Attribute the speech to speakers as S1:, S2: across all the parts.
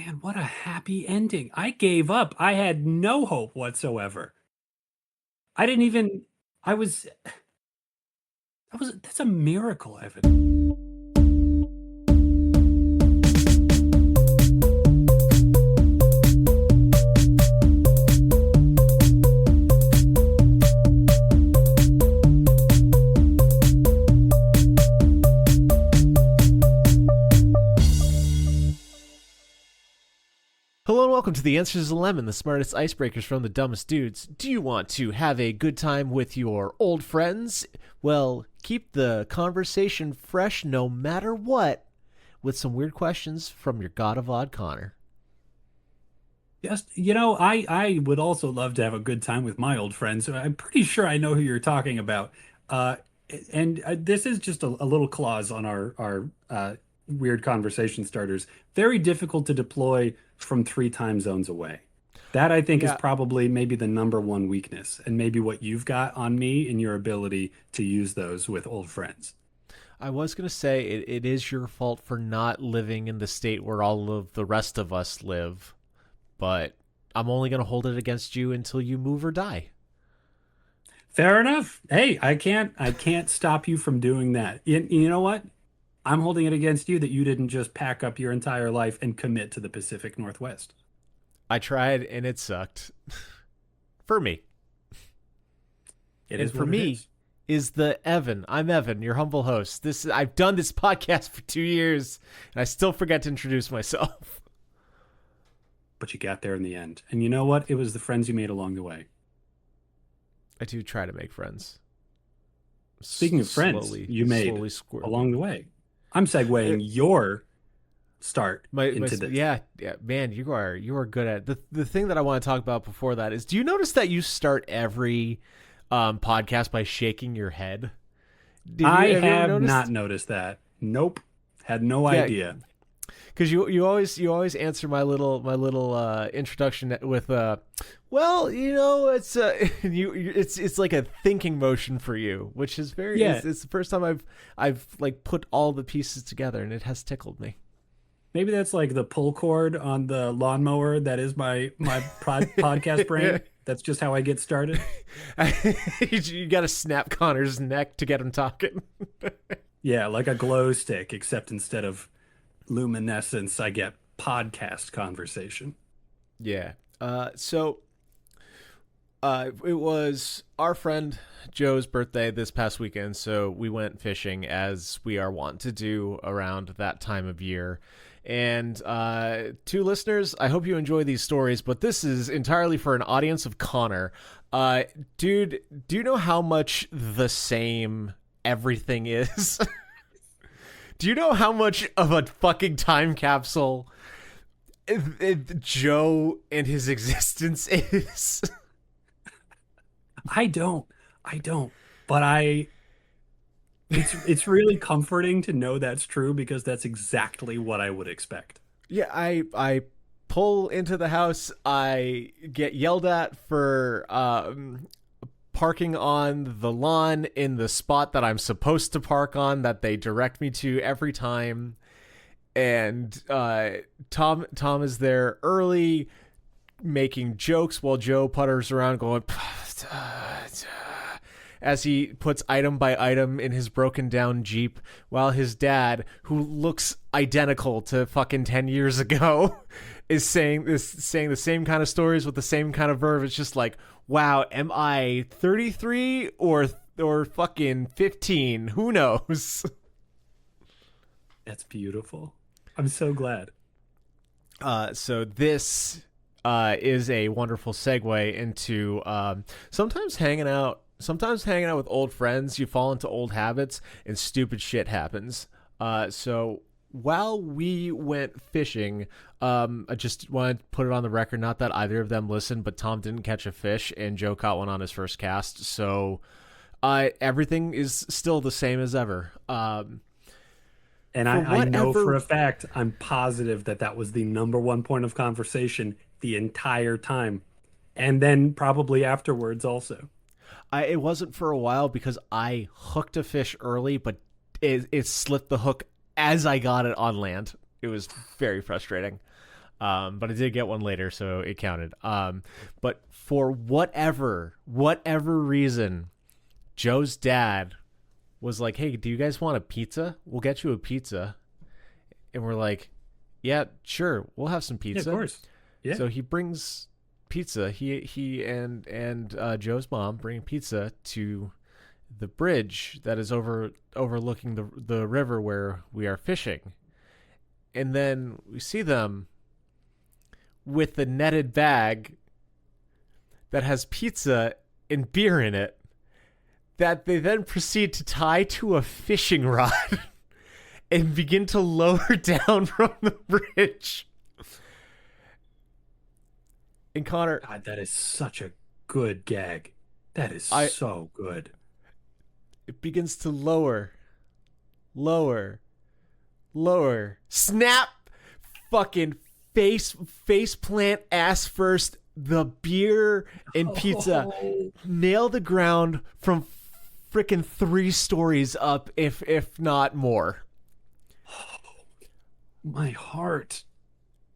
S1: Man, what a happy ending. I gave up. I had no hope whatsoever. I didn't even I was that's a miracle, Evan.
S2: Hello and welcome to The Answers of Lemon, the smartest icebreakers from the dumbest dudes. Do you want to have a good time with your old friends? Well, keep the conversation fresh no matter what with some weird questions from your God of Odd Connor.
S1: Yes, I would also love to have a good time with my old friends. I'm pretty sure I know who you're talking about. Uh, and this is just a little clause on our weird conversation starters. Very difficult to deploy from 3 time zones away. That I think is
S2: Yeah,
S1: probably maybe the number one weakness, and maybe what you've got on me in your ability to use those with old friends.
S2: I was going to say it is your fault for not living in the state where all of the rest of us live, but I'm only going to hold it against you until you move or die.
S1: Fair enough. Hey, I can't stop you from doing that. You know what? I'm holding it against you that you didn't just pack up your entire life and commit to the Pacific Northwest.
S2: I tried and it sucked. For me.
S1: It
S2: And
S1: is
S2: for
S1: what it
S2: me
S1: is.
S2: is the Evan. I'm Evan, your humble host. I've done this podcast for 2 years, and I still forget to introduce myself.
S1: But you got there in the end. And you know what? It was the friends you made along the way.
S2: I do try to make friends.
S1: Speaking of friends
S2: Slowly,
S1: you made
S2: slowly squirt.
S1: along the way, I'm segueing your start
S2: My
S1: into this.
S2: yeah, man, you are good at the thing that I want to talk about before that is. Do you notice that you start every podcast by shaking your head? Have you ever
S1: I have
S2: noticed?
S1: not noticed that. Nope. Had no
S2: Yeah,
S1: idea.
S2: because you always answer my little introduction with well, it's it's like a thinking motion for you, which is very
S1: Yeah.
S2: it's the first time I've like put all the pieces together, and it has tickled me.
S1: Maybe that's like the pull cord on the lawnmower. That is my podcast brain. That's just how I get started.
S2: You got to snap Connor's neck to get him talking.
S1: Yeah, like a glow stick, except instead of luminescence, I get podcast conversation.
S2: Yeah. It was our friend Joe's birthday this past weekend, so we went fishing as we are wont to do around that time of year. And to listeners, I hope you enjoy these stories, but this is entirely for an audience of Connor. Dude, do you know how much the same everything is? Do you know how much of a fucking time capsule Joe and his existence is?
S1: I don't. I don't. But it's really comforting to know that's true because that's exactly what I would expect.
S2: Yeah, I pull into the house. I get yelled at for parking on the lawn in the spot that I'm supposed to park on, that they direct me to every time. And Tom is there early, making jokes while Joe putters around, going as he puts item by item in his broken down Jeep, while his dad, who looks identical to fucking 10 years ago, is saying the same kind of stories with the same kind of verb. It's just like, wow, am I 33 or fucking 15? Who knows?
S1: That's beautiful. I'm so glad.
S2: So this is a wonderful segue into Sometimes hanging out with old friends, you fall into old habits and stupid shit happens. So while we went fishing, I just wanted to put it on the record, not that either of them listened, but Tom didn't catch a fish and Joe caught one on his first cast. So everything is still the same as ever.
S1: And I know for a fact, I'm positive that that was the number one point of conversation the entire time. And then probably afterwards also.
S2: It wasn't for a while because I hooked a fish early, but it slipped the hook as I got it on land. It was very frustrating. But I did get one later, so it counted. But for whatever reason, Joe's dad was like, "Hey, do you guys want a pizza? We'll get you a pizza." And we're like, "Yeah, sure, we'll have some
S1: Yeah, of
S2: pizza."
S1: course. Yeah.
S2: So he brings pizza. He and Joe's mom bring pizza to the bridge that is overlooking the river where we are fishing. And then we see them with the netted bag that has pizza and beer in it that they then proceed to tie to a fishing rod and begin to lower down from the bridge. And Connor,
S1: God, that is such a good gag. That is
S2: I
S1: so good.
S2: it begins to lower, lower, snap, fucking face plant ass first. The beer and pizza
S1: Oh,
S2: nail the ground from freaking 3 stories up, if not more.
S1: my heart.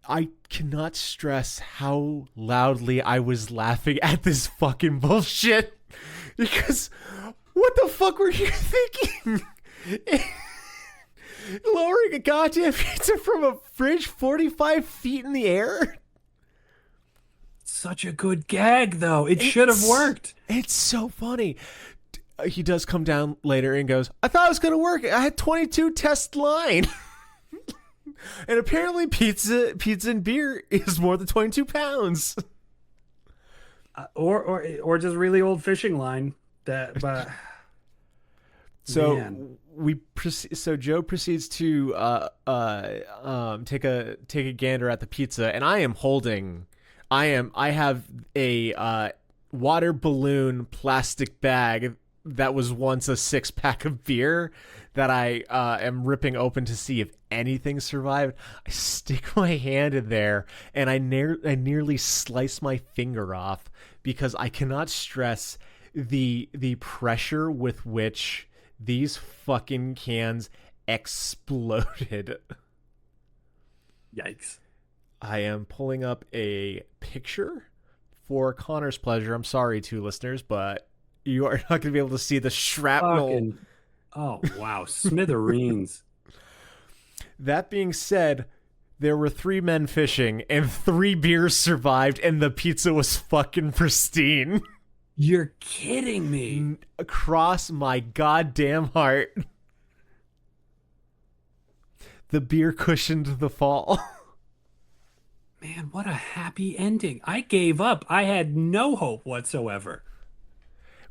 S2: I cannot stress how loudly I was laughing at this fucking bullshit. Because what the fuck were you thinking? Lowering a goddamn pizza from a fridge 45 feet in the air?
S1: Such a good gag, though. It should have worked.
S2: It's so funny. He does come down later and goes, I thought it was going to work. I had 22 test line. And apparently pizza and beer is more than 22 pounds.
S1: Or just really old fishing line. That, but
S2: So
S1: man.
S2: so Joe proceeds to take a gander at the pizza, and I have a water balloon plastic bag that was once a 6-pack of beer that I am ripping open to see if anything survived. I stick my hand in there, and I nearly slice my finger off because I cannot stress the pressure with which these fucking cans exploded.
S1: Yikes.
S2: I am pulling up a picture for Connor's pleasure. I'm sorry to listeners, but you are not going to be able to see the shrapnel.
S1: Fucking, oh, wow. Smithereens.
S2: That being said, there were 3 men fishing and 3 beers survived, and the pizza was fucking pristine.
S1: You're kidding me.
S2: Across my goddamn heart. The beer cushioned the fall.
S1: Man, what a happy ending. I gave up. I had no hope whatsoever.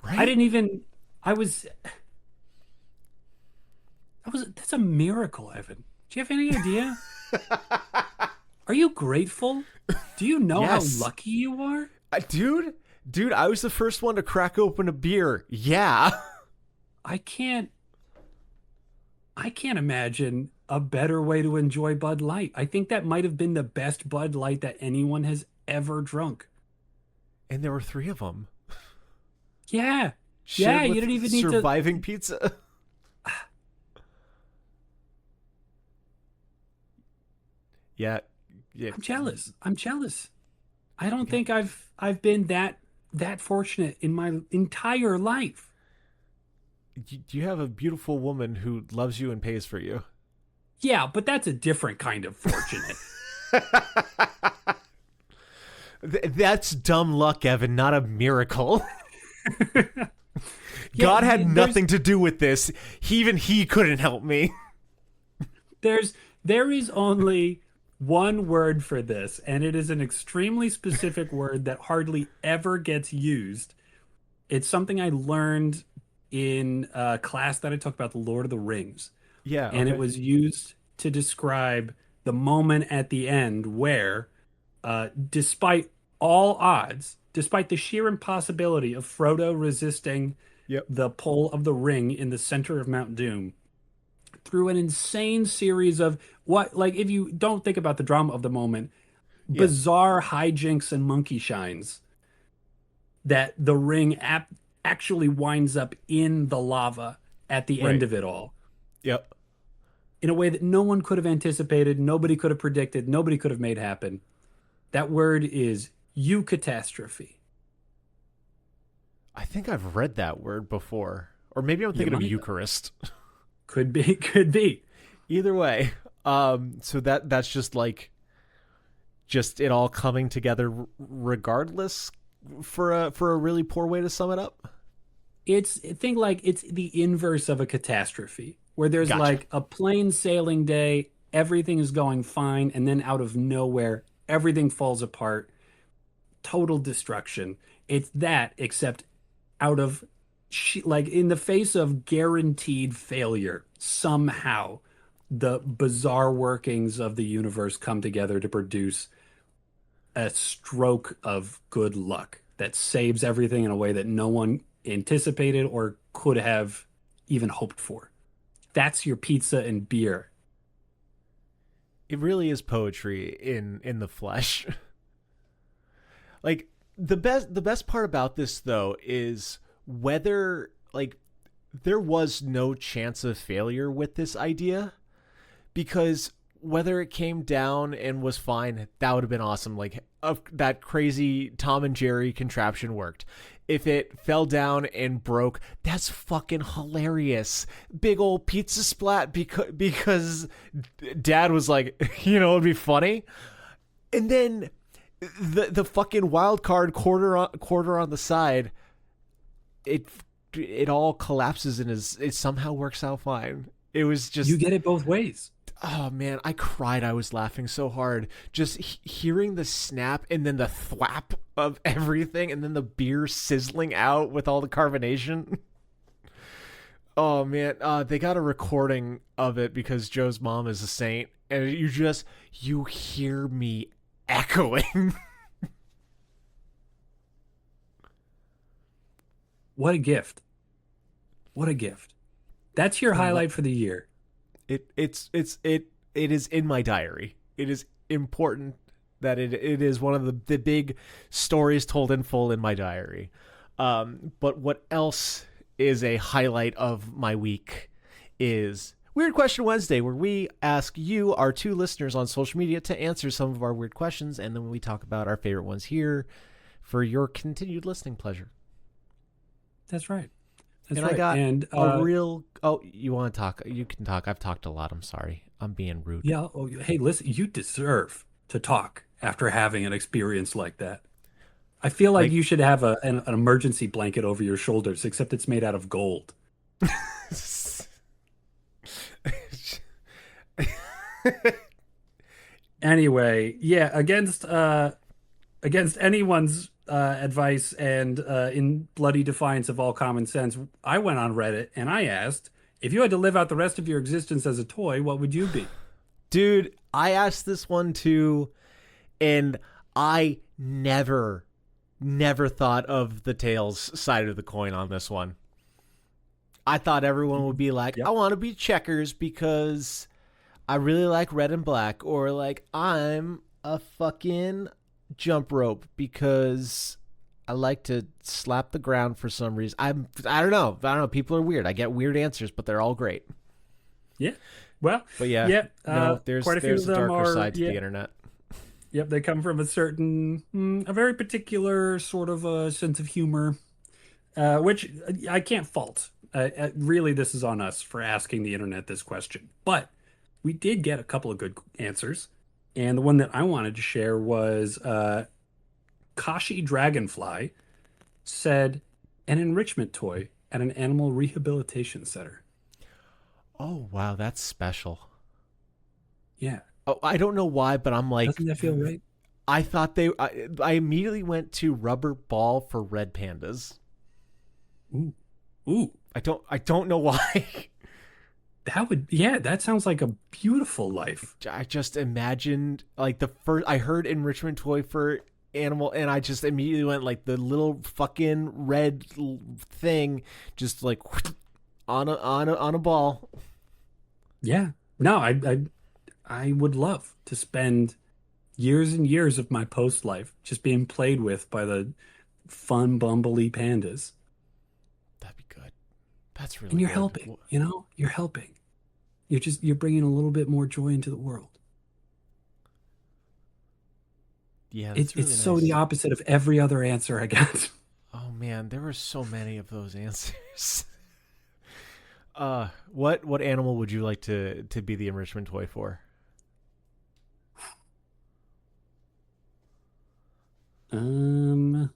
S2: Right?
S1: I didn't even, I was, that's a miracle, Evan. Do you have any idea? Are you grateful? Do you know
S2: Yes.
S1: how lucky you are?
S2: Dude, I was the first one to crack open a beer. Yeah.
S1: I can't, I can't imagine a better way to enjoy Bud Light. I think that might have been the best Bud Light that anyone has ever drunk.
S2: And there were 3 of them.
S1: Yeah.
S2: Shared
S1: Yeah, you
S2: with
S1: don't even need to.
S2: surviving pizza. Yeah. Yeah.
S1: I'm jealous. I'm jealous. I don't think I've been that fortunate in my entire life.
S2: You have a beautiful woman who loves you and pays for you.
S1: Yeah, but that's a different kind of fortunate.
S2: That's dumb luck, Evan, not a miracle.
S1: Yeah,
S2: God had nothing to do with this. Even he couldn't help me.
S1: There is only one word for this, and it is an extremely specific word that hardly ever gets used. It's something I learned in a class that I took about the Lord of the Rings.
S2: Yeah.
S1: And
S2: okay.
S1: it was used to describe the moment at the end where, despite all odds, despite the sheer impossibility of Frodo resisting
S2: Yep.
S1: the pull of the ring in the center of Mount Doom, through an insane series of what, like, if you don't think about the drama of the moment,
S2: Yeah.
S1: bizarre hijinks and monkey shines, that the ring actually winds up in the lava at the end
S2: Right.
S1: of it all.
S2: Yep.
S1: in a way that no one could have anticipated, nobody could have predicted, nobody could have made happen. That word is eucatastrophe.
S2: I think I've read that word before. Or maybe I'm
S1: You
S2: thinking of
S1: might.
S2: Eucharist.
S1: Could be, could be.
S2: Either way. So that's just like just it all coming together regardless for a really poor way to sum it up.
S1: It's think like it's the inverse of a catastrophe, where there's
S2: Gotcha.
S1: like a plain sailing day, everything is going fine, and then out of nowhere, everything falls apart, total destruction. It's that, except out of like in the face of guaranteed failure, somehow the bizarre workings of the universe come together to produce a stroke of good luck that saves everything in a way that no one anticipated or could have even hoped for. That's your pizza and beer.
S2: It really is poetry in the flesh. Like the best part about this though is whether like there was no chance of failure with this idea, because whether it came down and was fine, that would have been awesome. Like that crazy Tom and Jerry contraption worked. If it fell down and broke, that's fucking hilarious. Big old pizza splat because Dad was like, it'd be funny. And then the fucking wild card quarter on the side, it it all collapses and it somehow works out fine. It was
S1: You
S2: just,
S1: get it both ways.
S2: oh man, I cried. I was laughing so hard just hearing the snap and then the thwap of everything and then the beer sizzling out with all the carbonation. Oh man, they got a recording of it because Joe's mom is a saint, and you hear me echoing.
S1: What a gift. What a gift. That's your highlight for the year.
S2: It is in my diary. It is important that it is one of the big stories told in full in my diary. But what else is a highlight of my week is Weird Question Wednesday, where we ask you, our two listeners on social media, to answer some of our weird questions, and then we talk about our favorite ones here for your continued listening pleasure.
S1: That's right. That's
S2: And I
S1: right.
S2: got
S1: And
S2: a real. Oh, you want to talk? You can talk. I've talked a lot. I'm sorry. I'm being rude.
S1: yeah, oh, hey, listen, you deserve to talk after having an experience like that. I feel like
S2: Like,
S1: you should have an emergency blanket over your shoulders, except it's made out of gold. Anyway, yeah, against anyone's advice and in bloody defiance of all common sense, I went on Reddit and I asked, if you had to live out the rest of your existence as a toy, what would you be?
S2: dude, I asked this one too, and I never thought of the tails side of the coin on this one. I thought everyone would be like, I
S1: Yep.
S2: want to be checkers because I really like red and black, or like I'm a fucking jump rope because I like to slap the ground for some reason. I don't know. I don't know. People are weird. I get weird answers, but they're all great.
S1: Yeah. Well,
S2: But yeah,
S1: yeah,
S2: no, there's
S1: quite a few of
S2: a
S1: them
S2: darker
S1: are,
S2: side to
S1: yeah,
S2: the internet.
S1: yep, they come from a certain, a very particular sort of a sense of humor, which I can't fault. Really, this is on us for asking the internet this question. But we did get a couple of good answers. And the one that I wanted to share was Kashi Dragonfly said an enrichment toy at an animal rehabilitation center.
S2: Oh wow, that's special.
S1: Yeah.
S2: Oh, I don't know why, but I'm like,
S1: Doesn't that feel right?
S2: I thought I immediately went to rubber ball for red pandas.
S1: Ooh. Ooh.
S2: I don't know why.
S1: Yeah, that sounds like a beautiful life.
S2: I just imagined like the first I heard enrichment toy for animal, and I just immediately went like the little fucking red thing, just like on a ball.
S1: Yeah. No, I would love to spend years and years of my post life just being played with by the fun bumbly pandas.
S2: That'd be good. That's really
S1: And you're
S2: good.
S1: helping, you know? You're helping. You're bringing a little bit more joy into the world.
S2: Yeah,
S1: It's
S2: that's
S1: it's
S2: really
S1: so the
S2: nice.
S1: opposite of every other answer I got.
S2: Oh man, there were so many of those answers. What animal would you like to be the enrichment toy for?
S1: Um,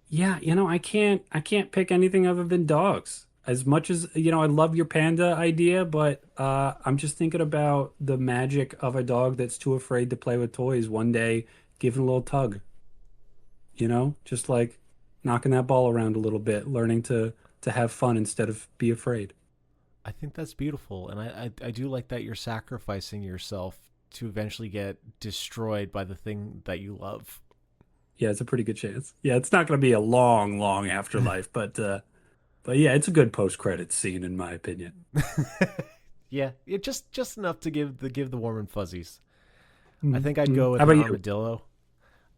S1: yeah, I can't pick anything other than dogs. As much as, I love your panda idea, but I'm just thinking about the magic of a dog that's too afraid to play with toys one day, giving a little tug, just like knocking that ball around a little bit, learning to have fun instead of be afraid.
S2: I think that's beautiful, and I do like that you're sacrificing yourself to eventually get destroyed by the thing that you love.
S1: Yeah, it's a pretty good chance. Yeah, it's not going to be a long, long afterlife, but yeah, it's a good post-credits scene in my opinion.
S2: Yeah, just enough to give the warm and fuzzies. I think I'd
S1: Mm-hmm.
S2: go
S1: How
S2: with
S1: about you?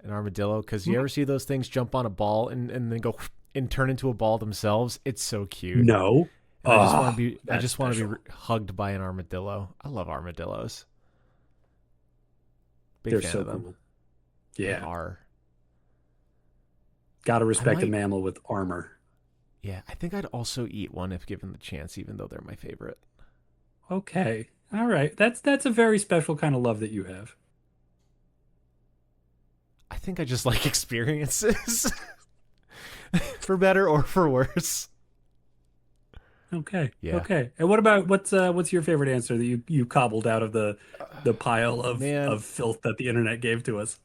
S2: an armadillo, because you
S1: Mm,
S2: ever see those things jump on a ball and then go and turn into a ball themselves? It's so cute,
S1: No.
S2: and
S1: Oh,
S2: I
S1: that's
S2: just want to be
S1: special.
S2: hugged by an armadillo. I love armadillos. Big
S1: They're
S2: fan
S1: so
S2: of them.
S1: cool.
S2: They
S1: Yeah.
S2: are.
S1: Got to
S2: I
S1: respect a
S2: might.
S1: mammal with armor.
S2: Yeah, I think I'd also eat one if given the chance, even though they're my favorite.
S1: Okay. All right. That's a very special kind of love that you have.
S2: I think I just like experiences, for better or for worse.
S1: Okay.
S2: Yeah.
S1: Okay. And what's your favorite answer that you cobbled out of the pile
S2: Man,
S1: of filth that the internet gave to us?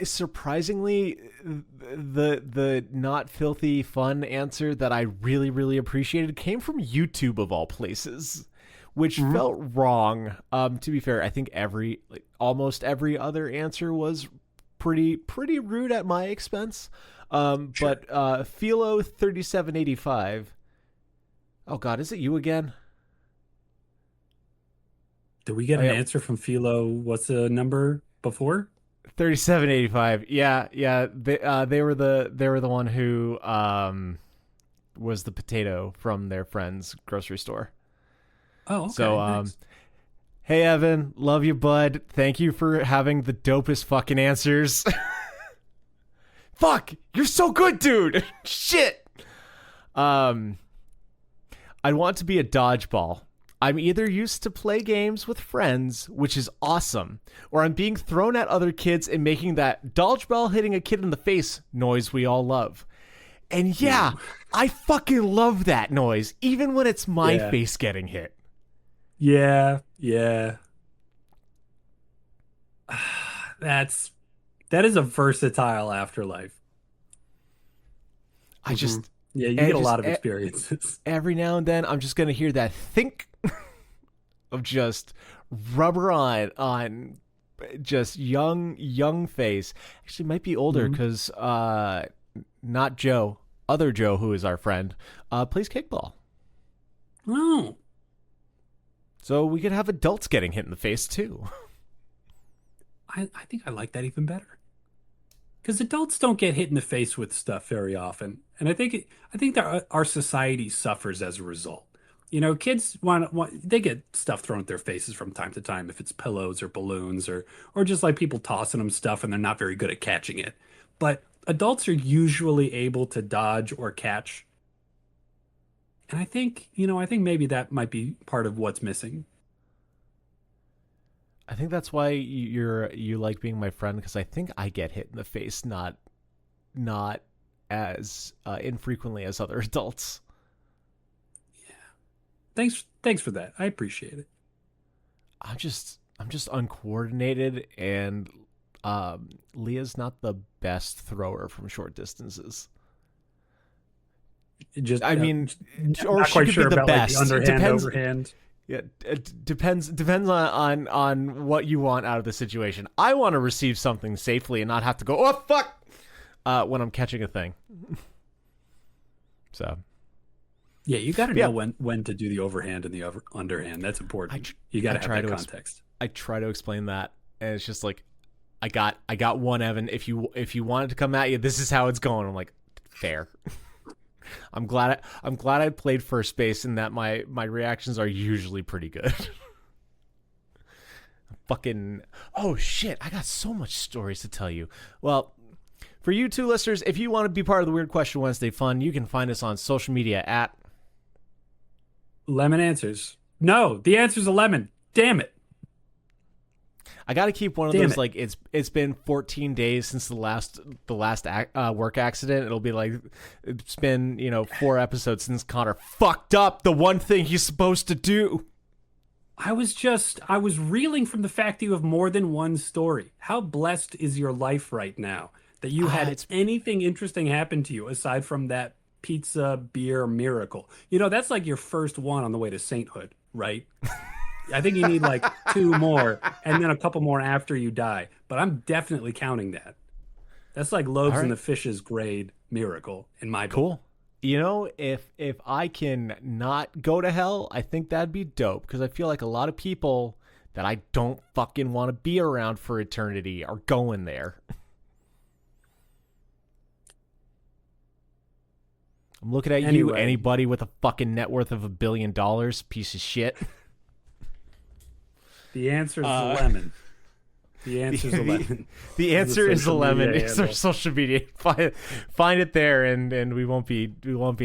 S2: surprisingly, the not filthy fun answer that I really appreciated came from YouTube of all places, which
S1: Mhm.
S2: felt wrong. To be fair, I think almost every other answer was pretty rude at my expense.
S1: Sure.
S2: But Philo 3785. Oh God, is it you again?
S1: Did we get
S2: Oh
S1: an
S2: yeah,
S1: answer from Philo? What's the number before?
S2: 3785. Yeah. They were the one who was the potato from their friend's grocery store.
S1: Oh,
S2: So
S1: okay. Nice.
S2: hey Evan, love you, bud. Thank you for having the dopest fucking answers. Fuck, you're so good, dude. Shit. Um, I want to be a dodgeball. I'm either used to play games with friends, which is awesome, or I'm being thrown at other kids and making that dodgeball hitting a kid in the face noise we all love. And yeah,
S1: Ooh.
S2: I fucking love that noise, even when it's my
S1: Yeah.
S2: face getting hit.
S1: Yeah. Yeah. That's that is a versatile afterlife.
S2: I
S1: Hmm.
S2: just,
S1: Yeah, you
S2: and
S1: get a
S2: just
S1: lot of experiences.
S2: every now and then, I'm just gonna hear that think of just rubber on just young face. Actually, might be older
S1: Mhm.
S2: because not Joe, other Joe who is our friend, plays kickball.
S1: Oh,
S2: So we could have adults getting hit in the face too.
S1: I think I like that even better. Because adults don't get hit in the face with stuff very often, and I think that our society suffers as a result. Kids they get stuff thrown at their faces from time to time if it's pillows or balloons or just like people tossing them stuff and they're not very good at catching it. But adults are usually able to dodge or catch, and I think maybe that might be part of what's missing.
S2: I think that's why you like being my friend, because I think I get hit in the face not as infrequently as other adults.
S1: Thanks for that. I appreciate it.
S2: I'm just uncoordinated, and Leah's not the best thrower from short distances.
S1: Just
S2: I mean, or
S1: not
S2: she
S1: quite
S2: could be
S1: sure
S2: the
S1: about like the
S2: best. It
S1: underhand,
S2: depends.
S1: overhand.
S2: Yeah, it depends on what you want out of the situation. I want to receive something safely and not have to go, oh fuck, when I'm catching a thing. So
S1: Yeah, you got to know
S2: yeah,
S1: when to do the overhand and the underhand. That's
S2: I
S1: important.
S2: tr-
S1: You got
S2: I
S1: to have
S2: try
S1: that
S2: to
S1: context.
S2: I try to explain that, and it's just like I got one, Evan. If you wanted to come at you, this is how it's going. I'm like, fair. I'm glad I played first base and that my reactions are usually pretty good. Fucking oh shit! I got so much stories to tell you. Well, for you two listeners, if you want to be part of the Weird Question Wednesday fun, you can find us on social media at.
S1: Lemon answers. No, the answer's a lemon. Damn it.
S2: I got to keep one of
S1: Damn
S2: those
S1: it.
S2: like it's been 14 days since the last work accident. It'll be like it's been 4 episodes since Connor fucked up the one thing he's supposed to do.
S1: I was reeling from the fact that you have more than one story. How blessed is your life right now that you had
S2: It's
S1: anything interesting happen to you aside from that pizza beer miracle? That's like your first one on the way to sainthood, right? I think you need like two more and then a couple more after you die. But I'm definitely counting that. That's like
S2: all
S1: loaves and
S2: right.
S1: the fishes grade miracle in my book.
S2: Cool. If I can not go to hell, I think that'd be dope because I feel like a lot of people that I don't fucking want to be around for eternity are going there. I'm looking at you,
S1: Anyway,
S2: anybody with a fucking net worth of $1 billion, piece of shit.
S1: the answer is the
S2: Uh,
S1: lemon. The
S2: the,
S1: answer's a lemon.
S2: the
S1: This is
S2: answer is the
S1: social
S2: lemon.
S1: media
S2: It's our
S1: handle.
S2: social media. Find it there, and we won't be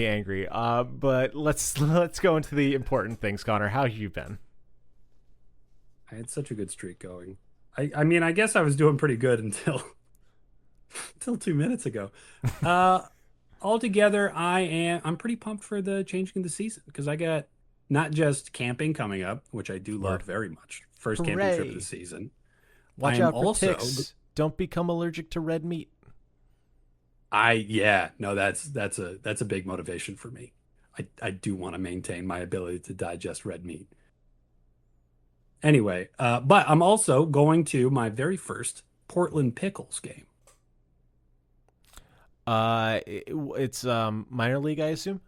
S2: angry. But let's go into the important things, Connor. How have you been?
S1: I had such a good streak going. I mean, I guess I was doing pretty good until until 2 minutes ago. Uh, Altogether, I'm pretty pumped for the changing of the season because I got not just camping coming up, which I do love
S2: Or
S1: very much. First camping trip of the
S2: hooray!
S1: season. I
S2: Watch
S1: am
S2: out for
S1: also
S2: ticks. Don't become allergic to red meat.
S1: yeah, no, that's a big motivation for me. I do want to maintain my ability to digest red meat. Anyway, but I'm also going to my very first Portland Pickles game.
S2: It's minor league, I assume,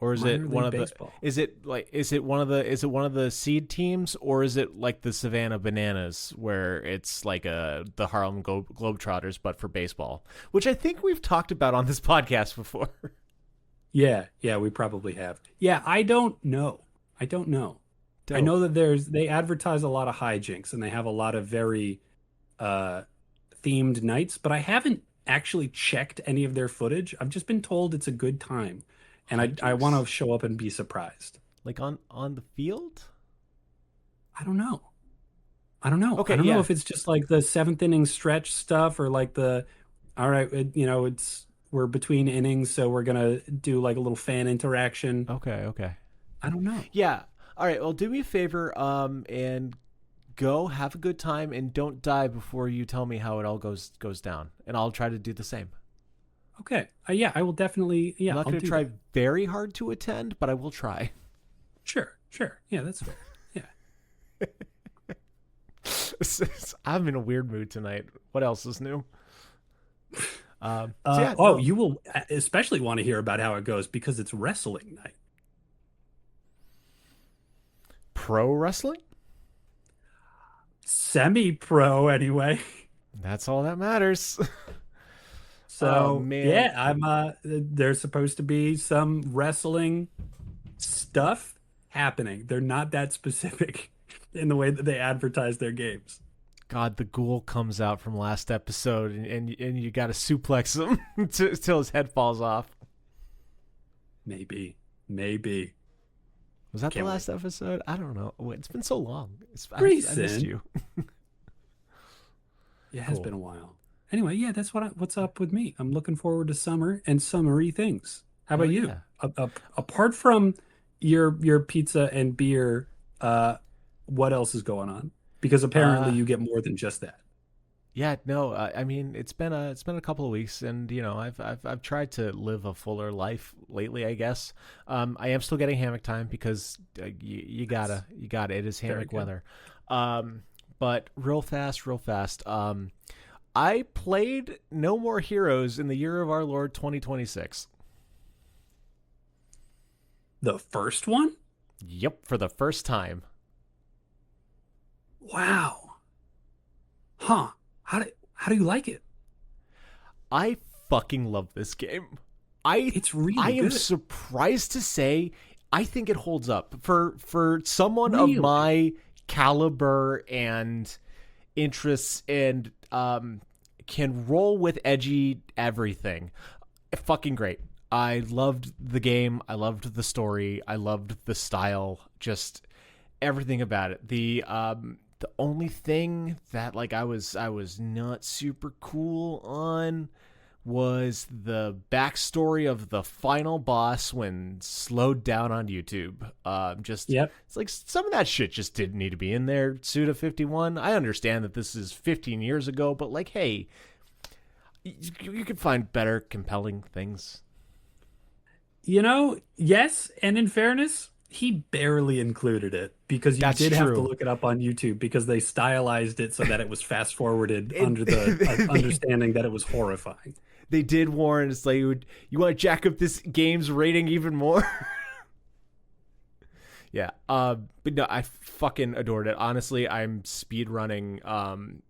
S2: or is
S1: Minor
S2: it one
S1: League
S2: of the?
S1: Baseball.
S2: Is it one of the seed teams, or is it like the Savannah Bananas, where it's like the Harlem Globetrotters, but for baseball, which I think we've talked about on this podcast before.
S1: Yeah, yeah, we probably have. Yeah, I don't know. I don't know. I
S2: Dope.
S1: know that they advertise a lot of hijinks and they have a lot of very uh themed nights, but I haven't actually checked any of their footage. I've just been told it's a good time, and I want
S2: Hijinks,
S1: to show up and be surprised.
S2: like on the field.
S1: I don't know. I don't know. I
S2: Okay,
S1: don't know
S2: yeah.
S1: if it's just like the seventh inning stretch stuff or like the all right, it's we're between innings, so we're gonna do like a little fan interaction.
S2: Okay, okay.
S1: I don't know.
S2: Yeah. All right. Well, do me a favor, and go have a good time, and don't die before you tell me how it all goes down, and I'll try to do the same.
S1: Okay. Yeah, I will definitely.
S2: I'm
S1: Yeah,
S2: not
S1: I'll
S2: going to
S1: do
S2: try
S1: that.
S2: very hard to attend, but I will try.
S1: Sure, sure. Yeah, that's fair. Yeah.
S2: I'm in a weird mood tonight. What else is new? So yeah,
S1: Oh,
S2: no.
S1: you will especially want to hear about how it goes because it's wrestling night.
S2: Pro wrestling?
S1: Semi-pro anyway.
S2: That's all that matters. Oh
S1: So
S2: man.
S1: yeah, there's supposed to be some wrestling stuff happening. They're not that specific in the way that they advertise their games.
S2: God, the ghoul comes out from last episode, and you got to suplex him till his head falls off.
S1: Maybe, maybe.
S2: Was that the
S1: Can't wait.
S2: last episode? I don't know. It's been so long. I missed
S1: Recent.
S2: you.
S1: It has
S2: Cool.
S1: been a while. Anyway, yeah, that's what's up with me. I'm looking forward to summer and summery things. How
S2: Hell
S1: about you?
S2: yeah.
S1: Apart from your pizza and beer, what else is going on? Because apparently
S2: Uh,
S1: you get more than just that.
S2: yeah. No. I mean, it's been a couple of weeks, and I've tried to live a fuller life lately. I guess. I am still getting hammock time because you
S1: That's
S2: gotta you gotta. It is
S1: very
S2: hammock
S1: good.
S2: weather. But real fast, real fast. I played No More Heroes in the year of our Lord 2026.
S1: The first one?
S2: Yep, for the first time.
S1: Wow. Huh. How do you like it?
S2: I fucking love this game. I
S1: It's
S2: I
S1: really
S2: am
S1: good.
S2: surprised to say I think it holds up for someone of
S1: Really?
S2: my caliber and interests, and can roll with edgy everything. Fucking great. I loved the game. I loved the story. I loved the style. Just everything about it. The only thing that like I was not super cool on was the backstory of the final boss when slowed down on YouTube. Just
S1: Yep.
S2: it's like some of that shit just didn't need to be in there. Suda 51. I understand that this is 15 years ago, but like, hey, you could find better, compelling things.
S1: Yes, and in fairness, he barely included it because you
S2: That's
S1: did have to
S2: true.
S1: look it up on YouTube because they stylized it so that it was fast forwarded
S2: And
S1: under the
S2: they
S1: understanding that it was horrifying.
S2: they did warn. It's like you want to jack up this game's rating even more. Yeah. But no, I fucking adored it. Honestly, I'm speed running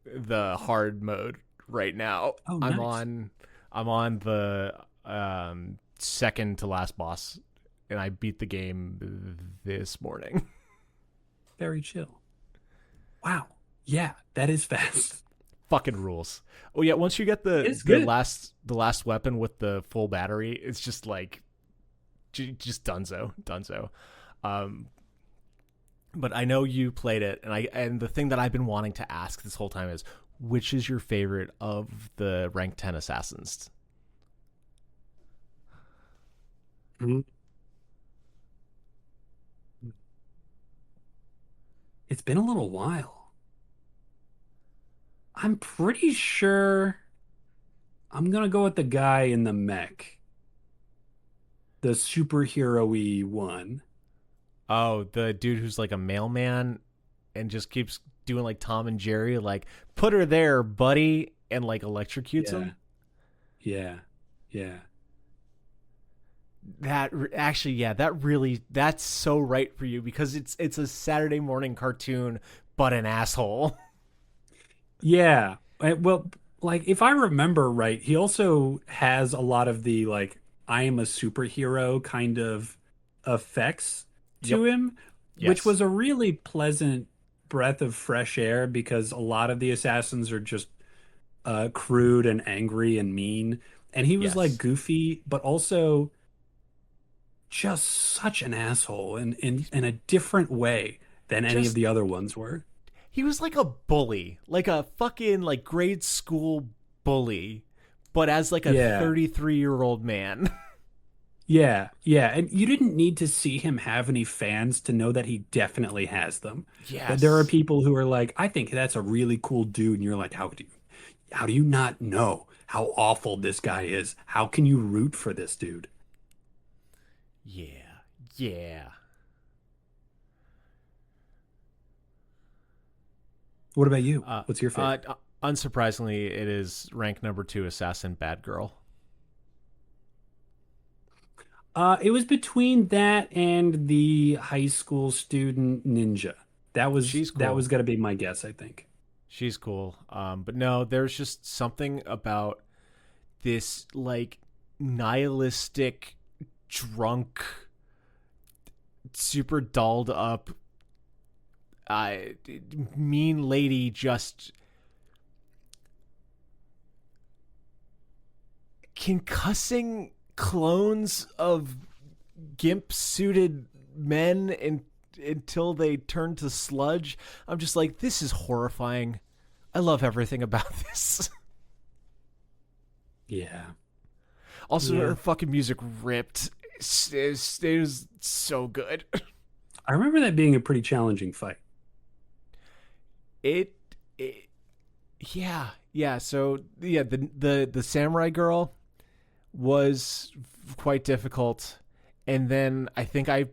S2: the hard mode right now.
S1: Oh,
S2: I'm
S1: nice.
S2: on I'm on the second to last boss, and I beat the game this morning.
S1: Very chill. Wow. Yeah, that is fast.
S2: Fucking rules. Oh yeah, once you get
S1: It's good.
S2: the last weapon with the full battery, it's just like just dunzo. Um, but I know you played it, and the thing that I've been wanting to ask this whole time is, which is your favorite of the rank 10 assassins?
S1: Mhm. It's been a little while. I'm pretty sure I'm gonna go with the guy in the mech, the superhero-y one.
S2: Oh, the dude who's like a mailman and just keeps doing like Tom and Jerry, like put her there, buddy, and like electrocutes
S1: Yeah,
S2: him.
S1: yeah, yeah.
S2: That actually, yeah, that's so right for you because it's a Saturday morning cartoon, but an asshole.
S1: Yeah. Well, like if I remember right, he also has a lot of the like I am a superhero kind of effects
S2: Yep.
S1: to him, which
S2: Yes.
S1: was a really pleasant breath of fresh air because a lot of the assassins are just crude and angry and mean. And he was like
S2: Yes.
S1: goofy, but also just such an asshole in a different way than any of
S2: Just
S1: the other ones were.
S2: he was like a bully, like a fucking like grade school bully, but as like a
S1: Yeah.
S2: 33-year-old man.
S1: Yeah, yeah, and you didn't need to see him have any fans to know that he definitely has them. But there are
S2: Yes.
S1: people who are like, I think that's a really cool dude, and you're like, how do you not know how awful this guy is? How can you root for this dude?
S2: Yeah. Yeah.
S1: What about you?
S2: Uh,
S1: What's your
S2: uh,
S1: favorite?
S2: Unsurprisingly, it is rank number 2 assassin Bad Girl.
S1: It was between that and the high school student ninja.
S2: She's
S1: That
S2: cool.
S1: was gonna be my guess, I think.
S2: She's cool. But no, there's just something about this like nihilistic, drunk, super dolled up, uh, mean lady just concussing clones of gimp suited men until they turn to sludge. I'm just like, this is horrifying. I love everything about this.
S1: Yeah,
S2: Also, her
S1: yeah.
S2: fucking music ripped. It was so good.
S1: I remember that being a pretty challenging fight.
S2: It, it yeah, yeah. So yeah, the samurai girl was quite difficult, and then I think I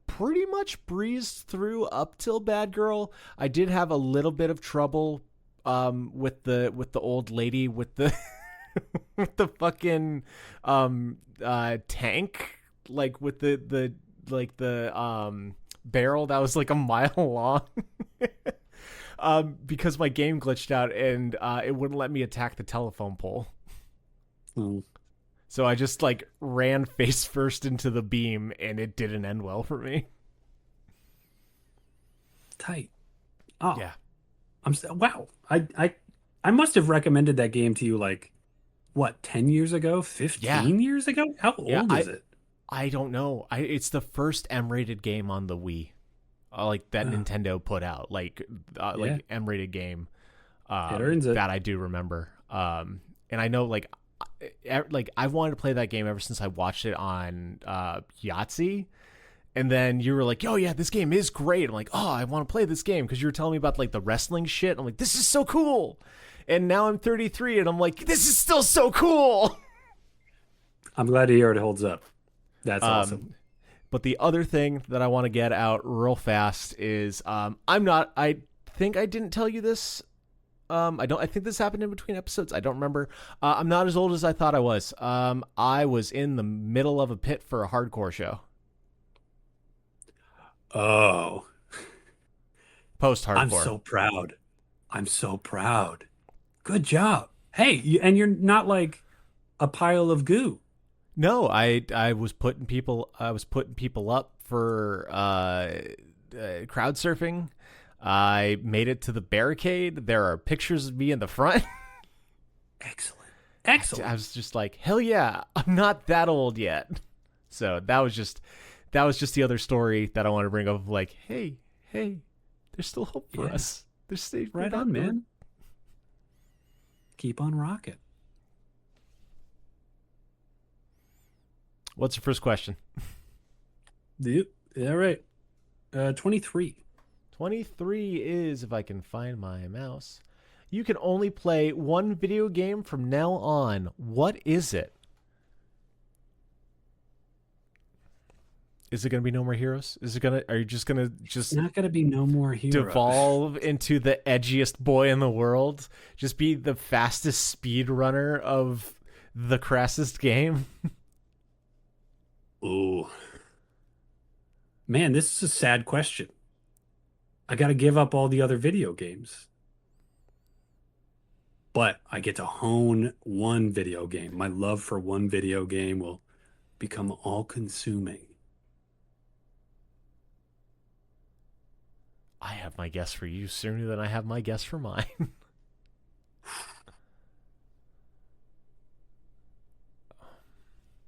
S2: pretty much breezed through up till Bad Girl. I did have a little bit of trouble with the old lady with the with the fucking tank, like with the like the barrel that was like a mile long. Because my game glitched out and it wouldn't let me attack the telephone pole.
S1: Oh.
S2: So I just like ran face first into the beam, and it didn't end well for me.
S1: Tight. Oh,
S2: Yeah,
S1: wow. I must have recommended that game to you like what, 10 years ago,
S2: yeah,
S1: 15 years ago? How
S2: yeah.
S1: old is it?
S2: I don't know. It's the first M-rated game on the Wii, like that
S1: Oh,
S2: Nintendo put out,
S1: yeah,
S2: like M-rated game
S1: it earns it.
S2: that I do remember. And I know like I've wanted to play that game ever since I watched it on Yahtzee. And then you were like, "Oh yeah, this game is great." I'm like, "Oh, I want to play this game," because you were telling me about like the wrestling shit. I'm like, "This is so cool." And now I'm 33, and I'm like, "This is still so cool."
S1: I'm glad to hear it holds up. That's awesome.
S2: Um, but the other thing that I want to get out real fast is I'm not. I think I didn't tell you this. I don't. I think this happened in between episodes. I don't remember. I'm not as old as I thought I was. I was in the middle of a pit for a hardcore show.
S1: Oh,
S2: Post
S1: I'm
S2: hardcore.
S1: so proud. I'm so proud. Good job. Hey, and you're not like a pile of goo.
S2: No, I was putting people. I was putting people up for crowd surfing. I made it to the barricade. There are pictures of me in the front.
S1: Excellent.
S2: I
S1: Excellent.
S2: was just like, hell yeah, I'm not that old yet. So that was just the other story that I want to bring up. Like, hey, there's still hope for
S1: Yeah.
S2: us. There's still we're
S1: Right
S2: not
S1: on,
S2: we're,
S1: man. Keep on rocking.
S2: What's your first question?
S1: Yep. Yeah, right. 23.
S2: 23 is, if I can find my mouse. You can only play one video game from now on. What is it? Is it going to be No More Heroes? Is it going to, are you just going to
S1: It's
S2: just
S1: not gonna be no more heroes.
S2: devolve into the edgiest boy in the world? Just be the fastest speed runner of the crassest game?
S1: Ooh. Man, this is a sad question. I gotta give up all the other video games. But I get to hone one video game. My love for one video game will become all consuming.
S2: I have my guess for you sooner than I have my guess for mine.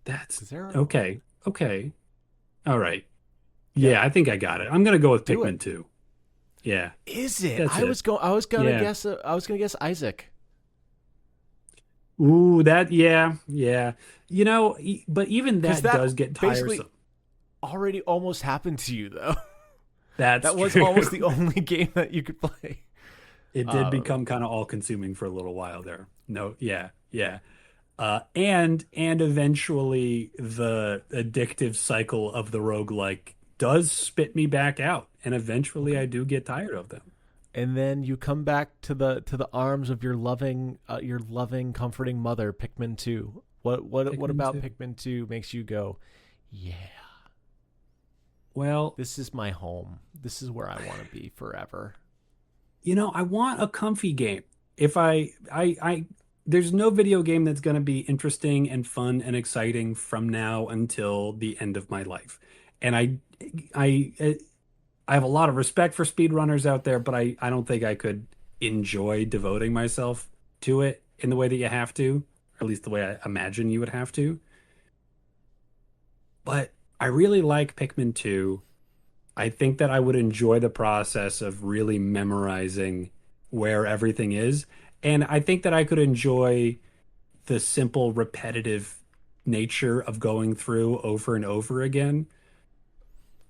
S1: That's
S2: Is there?
S1: okay. Okay. All right.
S2: Yep.
S1: Yeah, I think I got it. I'm gonna go with
S2: Do it.
S1: Pikmin 2. Yeah,
S2: Is it?
S1: that's it.
S2: I was gonna
S1: Yeah.
S2: guess. I was gonna guess Isaac.
S1: Ooh, that, yeah, yeah. But even
S2: Because
S1: that
S2: that
S1: does get
S2: basically
S1: tiresome.
S2: already almost happened to you, though.
S1: That's
S2: That was almost the
S1: true.
S2: only game that you could play.
S1: It did
S2: Um,
S1: become kind of all consuming for a little while there. No, yeah, yeah. And eventually the addictive cycle of the roguelike does spit me back out, and eventually
S2: okay.
S1: I do get tired of them.
S2: And then you come back to the arms of your loving, comforting mother, Pikmin 2. What
S1: Pikmin
S2: about
S1: 2.
S2: Pikmin 2 makes you go, yeah,
S1: Well,
S2: this is my home. This is where I want to be forever.
S1: I want a comfy game. If there's no video game that's going to be interesting and fun and exciting from now until the end of my life. And I have a lot of respect for speedrunners out there, but I don't think I could enjoy devoting myself to it in the way that you have to, or at least the way I imagine you would have to. But I really like Pikmin 2. I think that I would enjoy the process of really memorizing where everything is. And I think that I could enjoy the simple, repetitive nature of going through over and over again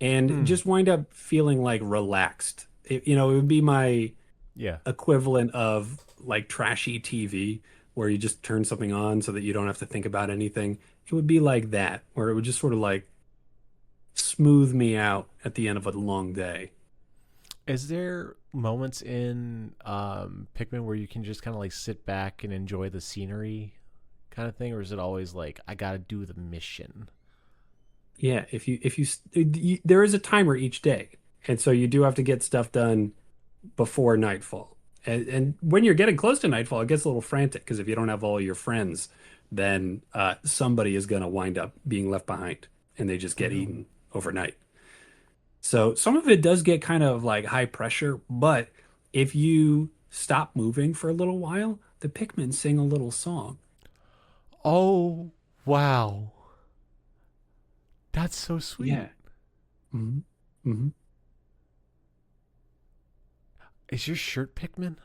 S1: and
S2: Hmm.
S1: just wind up feeling like relaxed. It would be my
S2: Yeah.
S1: equivalent of like trashy TV where you just turn something on so that you don't have to think about anything. It would be like that, where it would just sort of like smooth me out at the end of a long day.
S2: Is there moments in Pikmin where you can just kind of like sit back and enjoy the scenery kind of thing, or is it always like I gotta do the mission?
S1: Yeah, there is a timer each day, and so you do have to get stuff done before nightfall. And when you're getting close to nightfall, it gets a little frantic because if you don't have all your friends, then somebody is going to wind up being left behind and they just
S2: Oh
S1: get
S2: no.
S1: eaten overnight. So some of it does get kind of like high pressure, but if you stop moving for a little while, the Pikmin sing a little song.
S2: Oh wow. That's so sweet.
S1: Yeah. hmm hmm
S2: Is your shirt Pikmin?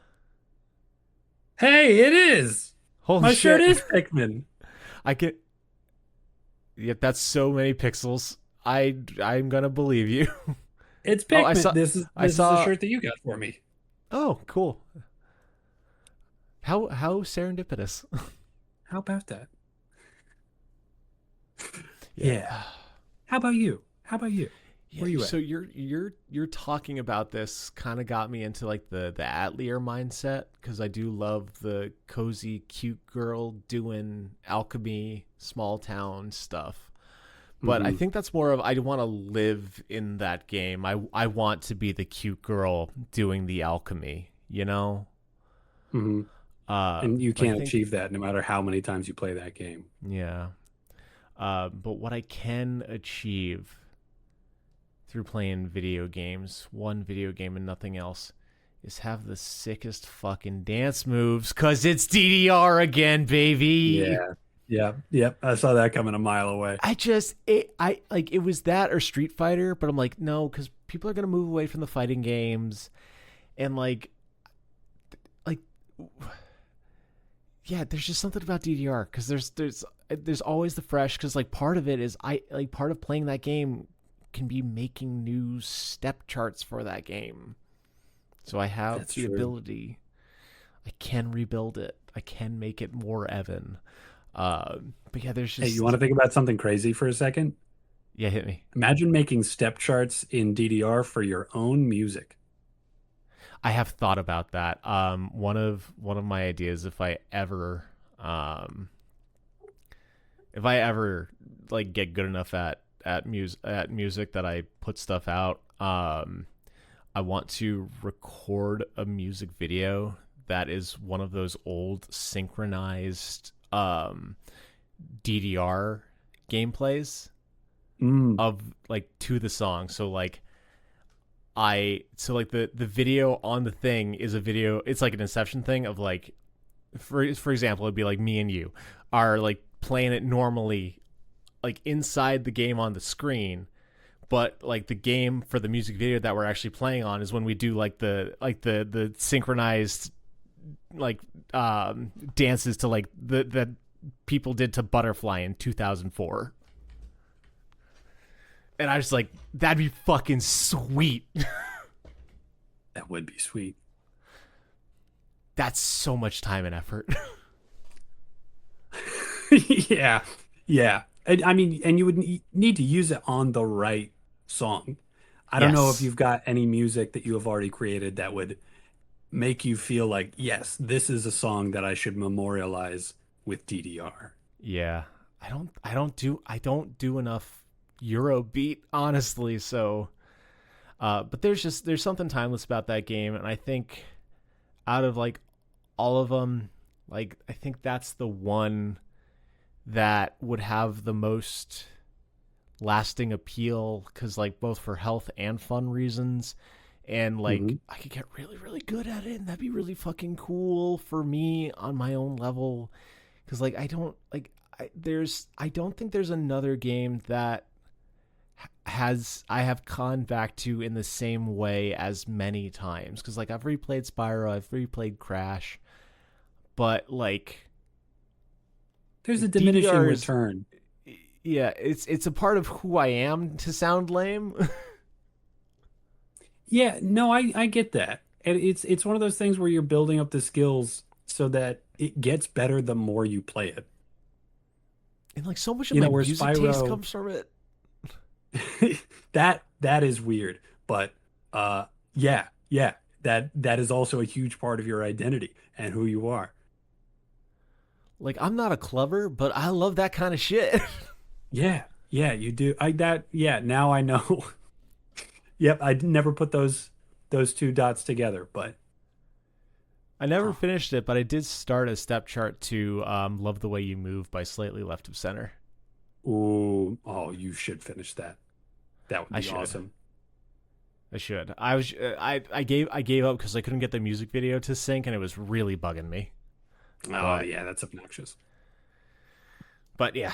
S1: Hey, it is.
S2: Holy
S1: My shirt
S2: shit.
S1: is Pikmin.
S2: I get Yep, that's so many pixels. I'm gonna believe you.
S1: It's
S2: Oh,
S1: Pikmin.
S2: I
S1: This is a
S2: saw
S1: shirt that you got for me.
S2: Oh, cool. How serendipitous.
S1: How about that?
S2: Yeah.
S1: Yeah. How about you? How about you?
S2: Yeah,
S1: Where you at?
S2: so you're talking about this kind of got me into like the Atelier mindset because I do love the cozy cute girl doing alchemy small town stuff. But I
S1: hmm
S2: think that's more of I want to live in that game. I want to be the cute girl doing the alchemy, you know?
S1: hmm And you
S2: But I
S1: can't
S2: think
S1: achieve that no matter how many times you play that game.
S2: yeah. But what I can achieve through playing video games, one video game and nothing else, is have the sickest fucking dance moves cuz it's DDR again, baby.
S1: Yeah. Yeah. Yep. I saw that coming a mile away.
S2: I like it was that or Street Fighter, but I'm like no cuz people are going to move away from the fighting games and like yeah, there's just something about DDR cuz there's always the fresh cuz like part of it is I like part of playing that game can be making new step charts for that game. So I have
S1: That's
S2: the
S1: true.
S2: ability. I can rebuild it. I can make it more Evan. But yeah, there's
S1: Hey, you want
S2: just
S1: to think about something crazy for a second?
S2: yeah, hit me.
S1: Imagine making step charts in DDR for your own music.
S2: I have thought about that. One of my ideas um if I ever like get good enough at music that I put stuff out, I want to record a music video that is one of those old synchronized DDR gameplays
S1: Mm.
S2: of like to the song. So like the video on the thing is a video. It's like an Inception thing of like for example, it'd be like me and you are like playing it normally like inside the game on the screen, but like the game for the music video that we're actually playing on is when we do like the synchronized like dances to like the that people did to Butterfly in 2004. And I was like, that'd be fucking sweet.
S1: That would be sweet.
S2: That's so much time and effort.
S1: Yeah. Yeah. And, I mean, and you would need to use it on the right song. I don't know if
S2: Yes.
S1: you've got any music that you have already created that would make you feel like, yes, this is a song that I should memorialize with DDR.
S2: Yeah. I don't do enough Eurobeat, honestly, so but there's something timeless about that game, and I think out of like all of them, like I think that's the one that would have the most lasting appeal because like both for health and fun reasons, and like
S1: hmm
S2: I could get really really good at it, and that'd be really fucking cool for me on my own level because like I don't like I don't think there's another game that has I have gone back to in the same way as many times because like I've replayed Spyro, I've replayed Crash, but
S1: There's a diminishing
S2: DDR is
S1: return.
S2: yeah, it's a part of who I am to sound lame.
S1: Yeah, no, I get that. And it's one of those things where you're building up the skills so that it gets better the more you play it.
S2: And like so much of
S1: You
S2: my
S1: know, where
S2: music taste
S1: Spyro
S2: comes from it.
S1: that is weird, but yeah, yeah, that is also a huge part of your identity and who you are.
S2: Like I'm not a clever, but I love that kind of shit.
S1: Yeah, yeah, you do. Yeah, now I know. Yep, I never put those two dots together, but
S2: I never finished it, but I did start a step chart to Love the Way You Move by Slightly Left of Center.
S1: Ooh, oh, you should finish that. That would
S2: I
S1: be
S2: should.
S1: awesome.
S2: I should. I gave up because I couldn't get the music video to sync, and it was really bugging me.
S1: Oh,
S2: But
S1: yeah, that's obnoxious.
S2: but yeah,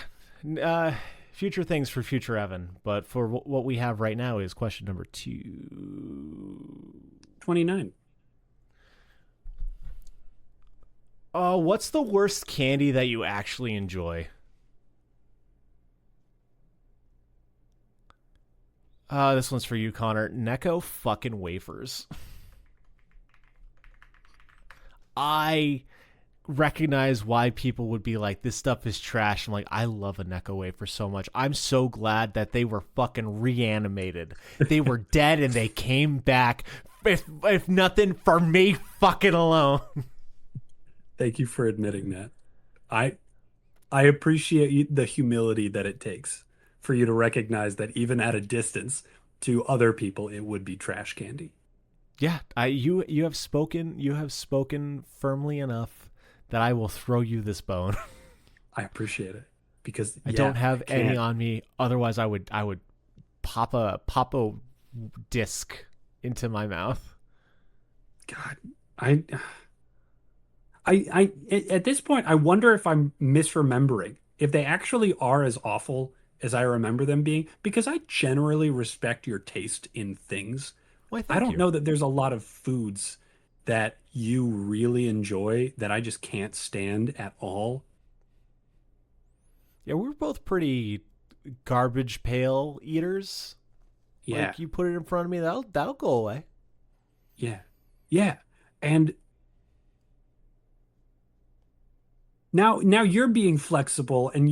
S2: future things for future Evan. But for what we have right now is question number 2.
S1: 29.
S2: What's the worst candy that you actually enjoy? This one's for you, Connor. Necco fucking wafers. I recognize why people would be like, this stuff is trash. I'm like, I love a Necco wafer so much. I'm so glad that they were fucking reanimated. They were dead and they came back. If nothing, for me fucking alone.
S1: Thank you for admitting that. I I appreciate the humility that it takes for you to recognize that even at a distance to other people, it would be trash candy.
S2: Yeah, you have spoken firmly enough that I will throw you this bone.
S1: I appreciate it because
S2: I
S1: yeah,
S2: don't have
S1: I
S2: any
S1: can't.
S2: on me. Otherwise, I would pop a disc into my mouth.
S1: God, I, at this point, I wonder if I'm misremembering if they actually are as awful as I remember them being, because I generally respect your taste in things.
S2: Why,
S1: I
S2: thank
S1: don't
S2: you.
S1: know that there's a lot of foods that you really enjoy that I just can't stand at all.
S2: Yeah, we're both pretty garbage pail eaters.
S1: Yeah,
S2: Like you put it in front of me, that'll go away.
S1: yeah, yeah. And now you're being flexible and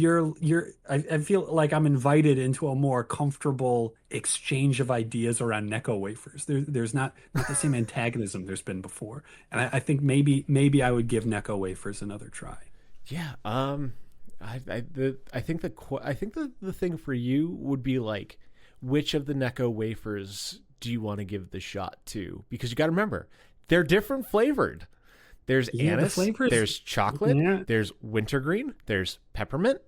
S1: I feel like I'm invited into a more comfortable exchange of ideas around Necco wafers. There's not the same antagonism there's been before. And I think maybe I would give Necco wafers another try.
S2: Yeah. I think the thing for you would be like, which of the Necco wafers do you want to give the shot to? Because you got to remember, they're different flavored. There's
S1: Yeah, the
S2: anise,
S1: flavors.
S2: there's chocolate,
S1: Yeah.
S2: there's wintergreen, there's peppermint.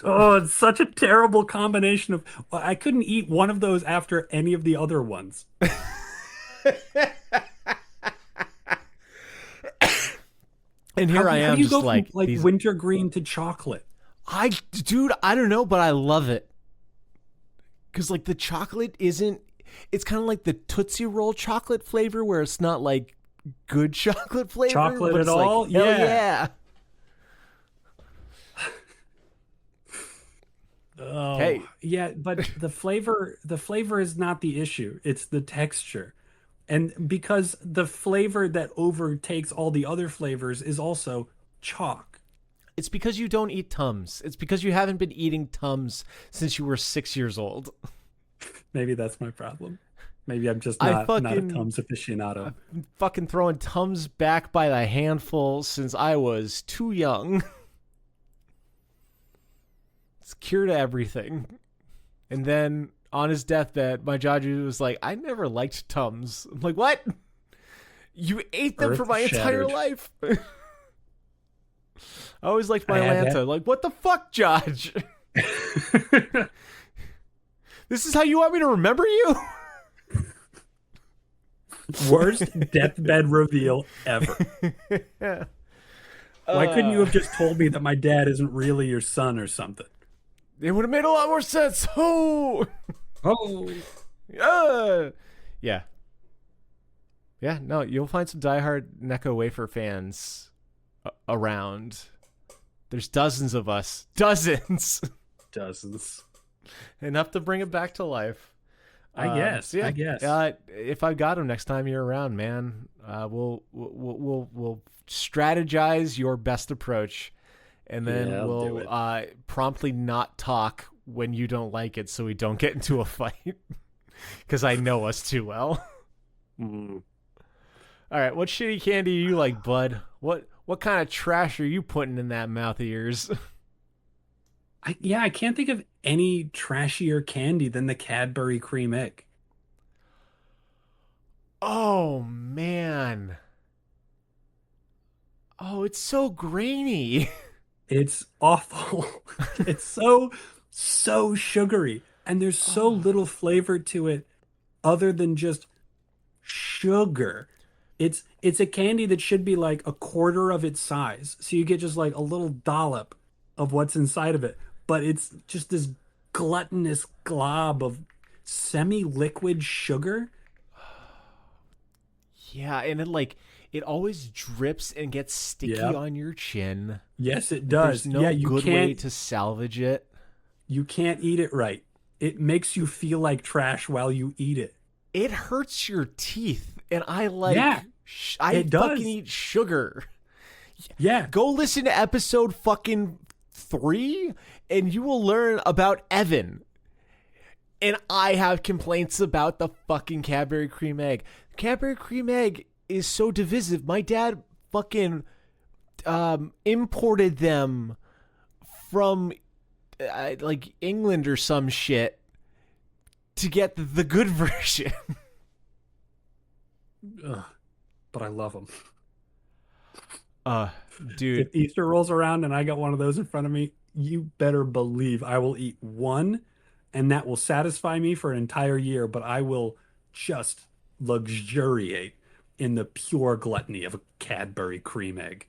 S1: Oh, it's such a terrible combination of I couldn't eat one of those after any of the other ones.
S2: And here I
S1: How
S2: am
S1: do you
S2: just
S1: go from
S2: like
S1: like
S2: these
S1: wintergreen to chocolate?
S2: dude, I don't know, but I love it. Cuz like the chocolate isn't, it's kind of like the Tootsie Roll chocolate flavor where it's not like good chocolate flavor,
S1: Chocolate
S2: but
S1: at
S2: it's like
S1: all?
S2: hell
S1: Yeah.
S2: yeah.
S1: Oh,
S2: Hey,
S1: yeah, but the flavor is not the issue. It's the texture. And because the flavor that overtakes all the other flavors is also chalk.
S2: it's because you don't eat Tums. It's because you haven't been eating Tums since you were 6 years old.
S1: Maybe that's my problem. Maybe I'm just
S2: I
S1: not a
S2: fucking
S1: Tums aficionado.
S2: fucking throwing Tums back by the handful since I was too young. It's cure to everything. And then on his deathbed, my Jaji was like, I never liked Tums. I'm like, what? You ate them for
S1: Earth
S2: my entire
S1: shattered.
S2: life. I always liked
S1: I
S2: my
S1: had
S2: Lanta. Like, what the fuck, Judge?
S1: that.
S2: This is how you want me to remember you?
S1: Worst deathbed reveal ever. Why couldn't you have just told me that my dad isn't really your son or something?
S2: It would have made a lot more sense. Oh,
S1: Oh,
S2: yeah. Yeah, no, you'll find some diehard Necco wafer fans around. There's dozens of us. Dozens.
S1: dozens.
S2: Enough to bring it back to life.
S1: I guess.
S2: So yeah,
S1: I guess.
S2: if I got him next time you're around, man, we'll strategize your best approach, and then
S1: Yeah, I'll do
S2: we'll
S1: it.
S2: promptly not talk when you don't like it, so we don't get into a fight. Because I know us too well.
S1: Mm.
S2: All right, what shitty candy do you like, bud? What kind of trash are you putting in that mouth of yours?
S1: I can't think of any trashier candy than the Cadbury cream egg.
S2: Oh man. Oh, it's so grainy.
S1: It's awful. It's so sugary, and there's so
S2: Oh.
S1: little flavor to it other than just sugar. It's a candy that should be like a quarter of its size. So you get just like a little dollop of what's inside of it. But it's just this gluttonous glob of semi-liquid sugar.
S2: Yeah, and it always drips and gets sticky
S1: Yep.
S2: on your chin.
S1: Yes, it
S2: There's
S1: does. Yeah,
S2: no good way to salvage it.
S1: you can't eat it right. It makes you feel like trash while you eat it.
S2: It hurts your teeth, and I
S1: Yeah,
S2: I
S1: it
S2: fucking
S1: does.
S2: eat sugar.
S1: Yeah.
S2: Go listen to episode fucking 3 and you will learn about Evan. And I have complaints about the fucking Cadbury cream egg. Cadbury cream egg is so divisive. My dad fucking imported them from like England or some shit to get the good version.
S1: Ugh, but I love them.
S2: Uh, dude,
S1: If Easter rolls around and I got one of those in front of me, you better believe I will eat one and that will satisfy me for an entire year, but I will just luxuriate in the pure gluttony of a Cadbury cream egg.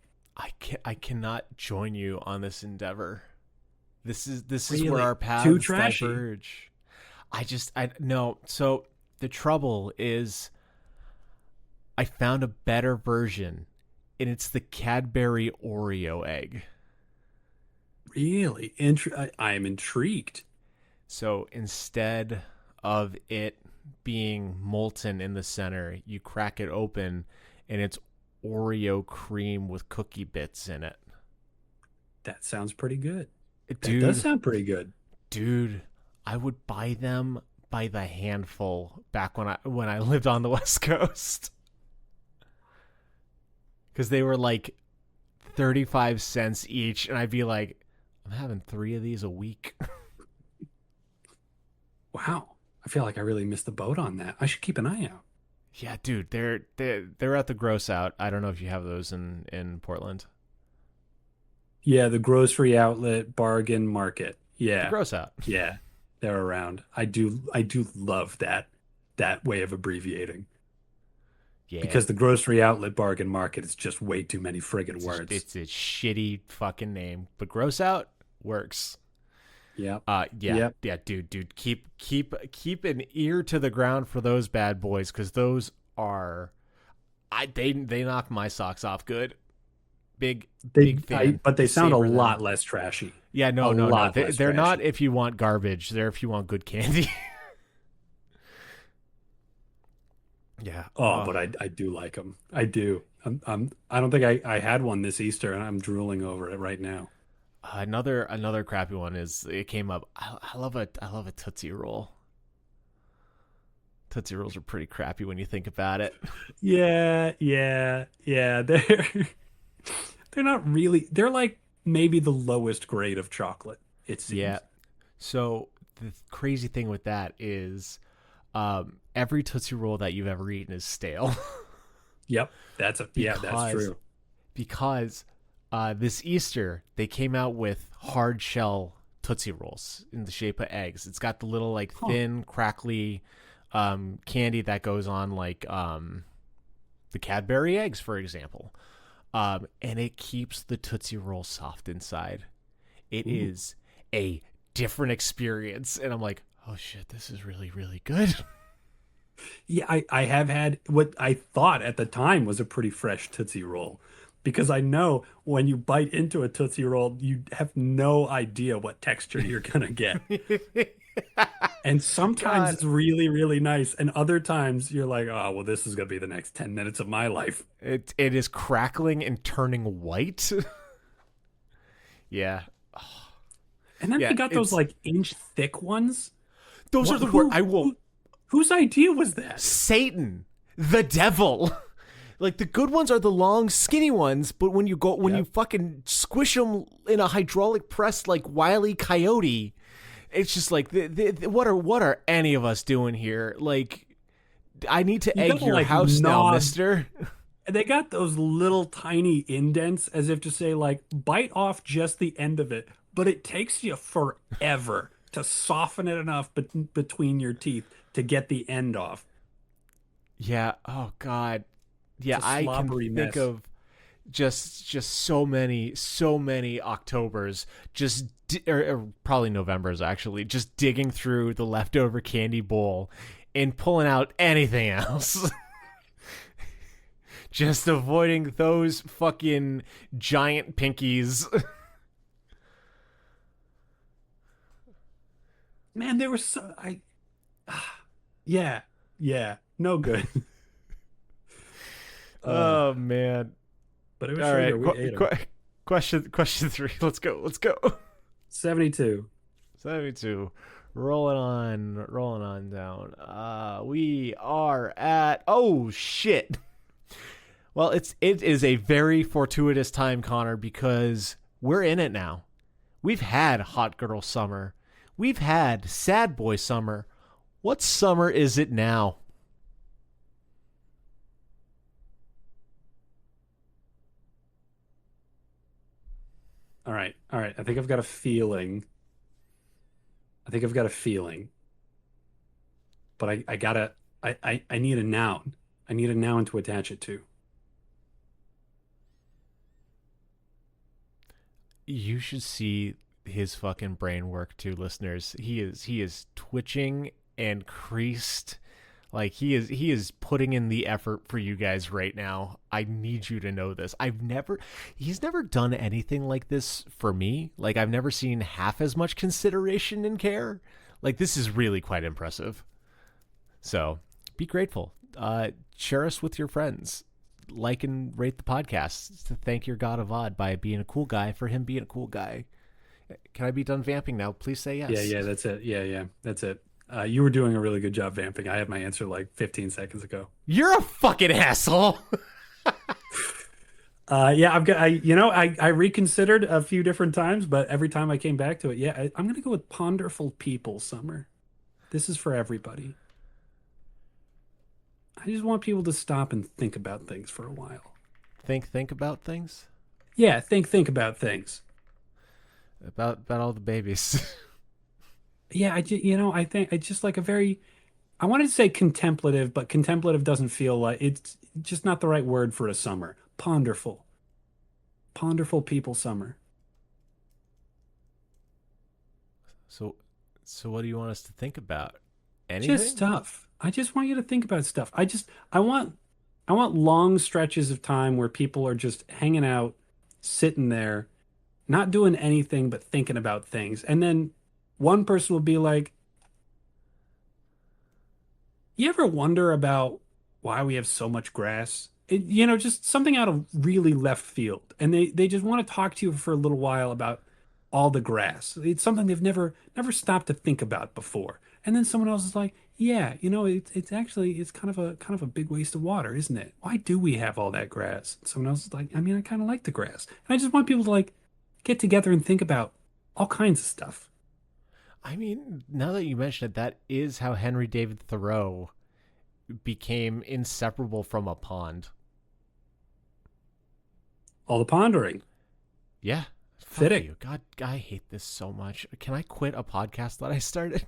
S2: I cannot join you on this endeavor. This is where
S1: Really?
S2: our
S1: Too
S2: paths
S1: trashy.
S2: diverge. I no. So the trouble is, I found a better version, and it's the Cadbury Oreo egg.
S1: Really? I am intrigued.
S2: So instead of it being molten in the center, you crack it open, and it's Oreo cream with cookie bits in it.
S1: That sounds pretty good. That does
S2: Dude,
S1: sound pretty good.
S2: dude, I would buy them by the handful back when I lived on the West Coast. Cuz they were like 35 cents each and I'd be like I'm having 3 of these a week.
S1: Wow. I feel like I really missed the boat on that. I should keep an eye out.
S2: Yeah, dude, they're at the gross out. I don't know if you have those in Portland.
S1: Yeah, the grocery outlet bargain market.
S2: The
S1: Yeah.
S2: gross out.
S1: Yeah. They're around. I do love that way of abbreviating
S2: Yeah.
S1: because the grocery outlet bargain market is just way too many friggin' words.
S2: It's a shitty fucking name, but gross out works.
S1: Yep.
S2: Yeah,
S1: Yep.
S2: yeah, dude, keep an ear to the ground for those bad boys because those are, they knock my socks off good. Big fan.
S1: But they sound a
S2: Savor them.
S1: lot less trashy.
S2: Yeah,
S1: A
S2: no.
S1: lot less
S2: They're not
S1: trashy.
S2: if you want garbage. They're if you want good candy. Yeah.
S1: Oh, but I do like them. I do. I don't think I had one this Easter, and I'm drooling over it right now.
S2: Another crappy one is it came up. I love a Tootsie Roll. Tootsie Rolls are pretty crappy when you think about it.
S1: Yeah, yeah, yeah. They're not really. They're like maybe the lowest grade of chocolate, it
S2: Yeah.
S1: seems.
S2: So the crazy thing with that is, every Tootsie Roll that you've ever eaten is stale.
S1: Yep, yeah, that's
S2: because
S1: true.
S2: because this Easter they came out with hard shell Tootsie Rolls in the shape of eggs. It's got the little like
S1: Huh.
S2: thin, crackly candy that goes on like the Cadbury eggs, for example. And it keeps the Tootsie Roll soft inside. It
S1: Ooh.
S2: is a different experience, and I'm like, oh shit, this is really, really good.
S1: Yeah, I have had what I thought at the time was a pretty fresh Tootsie Roll because I know when you bite into a Tootsie Roll, you have no idea what texture you're gonna get. And sometimes
S2: God,
S1: it's really, really nice, and other times you're like, oh, well, this is gonna be the next 10 minutes of my life.
S2: it is crackling and turning white. Yeah,
S1: And then
S2: yeah,
S1: they got those like inch thick ones.
S2: those are
S1: What,
S2: the word I will.
S1: whose idea was that?
S2: Satan, the devil. Like the good ones are the long, skinny ones, but when you
S1: Yep.
S2: fucking squish them in a hydraulic press like Wile E. Coyote, it's just like, what are any of us doing here? Like, I need to
S1: You
S2: egg
S1: gotta
S2: your
S1: like
S2: house now,
S1: gnaw.
S2: mister.
S1: They got those little tiny indents as if to say, like, bite off just the end of it, but it takes you forever to soften it enough between your teeth to get the end off.
S2: Yeah. Oh God.
S1: It's
S2: Yeah,
S1: a
S2: I can
S1: slobbery
S2: think
S1: mess.
S2: of just so many Octobers, or probably Novembers actually, just digging through the leftover candy bowl and pulling out anything else. Just avoiding those fucking giant pinkies.
S1: Man, there was so yeah, yeah, no good. Uh,
S2: Oh man.
S1: but it was
S2: All right.
S1: sugar. We ate them.
S2: Question three. Let's go. Let's go.
S1: 72.
S2: 72. Rolling on down. We are at, oh shit. Well, it is a very fortuitous time, Connor, because we're in it now. We've had hot girl summer. We've had sad boy summer. What summer is it now?
S1: All right, all right. I think I've got a feeling. I think I've got a feeling, but I gotta. I need a noun. I need a noun to attach it to.
S2: You should see his fucking brain work too, listeners. He is twitching and creased. Like he is putting in the effort for you guys right now. I need you to know this. He's never done anything like this for me. Like I've never seen half as much consideration and care. Like this is really quite impressive. So be grateful. Share us with your friends. Like and rate the podcast to thank your God of Odd by being a cool guy for him being a cool guy. Can I be done vamping now? Please say
S1: Yeah,
S2: yes.
S1: yeah, that's it. Yeah, yeah, that's it. You were doing a really good job vamping. I had my answer like 15 seconds ago.
S2: You're a fucking asshole.
S1: Yeah, I reconsidered a few different times, but every time I came back to it, yeah, I'm gonna go with ponderful people summer. This is for everybody. I just want people to stop and think about things for a while.
S2: Think about things.
S1: Yeah, think about things.
S2: About all the babies.
S1: Yeah, I think it's just like a very, I wanted to say contemplative, but contemplative doesn't feel like it's just not the right word for a summer. Ponderful people summer.
S2: so so what do you want us to think about?
S1: Just
S2: Anything?
S1: stuff. I just want you to think about stuff. I want long stretches of time where people are just hanging out, sitting there, not doing anything but thinking about things. And then one person will be like, "You ever wonder about why we have so much grass?" Just something out of really left field. And they just want to talk to you for a little while about all the grass. It's something they've never stopped to think about before. And then someone else is like, "Yeah, it's actually it's kind of a big waste of water, isn't it? Why do we have all that grass?" And someone else is like, "I mean, I kind of like the grass." And I just want people to like get together and think about all kinds of stuff.
S2: I mean, now that you mention it, that is how Henry David Thoreau became inseparable from a pond.
S1: All the pondering.
S2: Yeah. Fuck
S1: Fitting.
S2: you. God, I hate this so much. Can I quit a podcast that I started?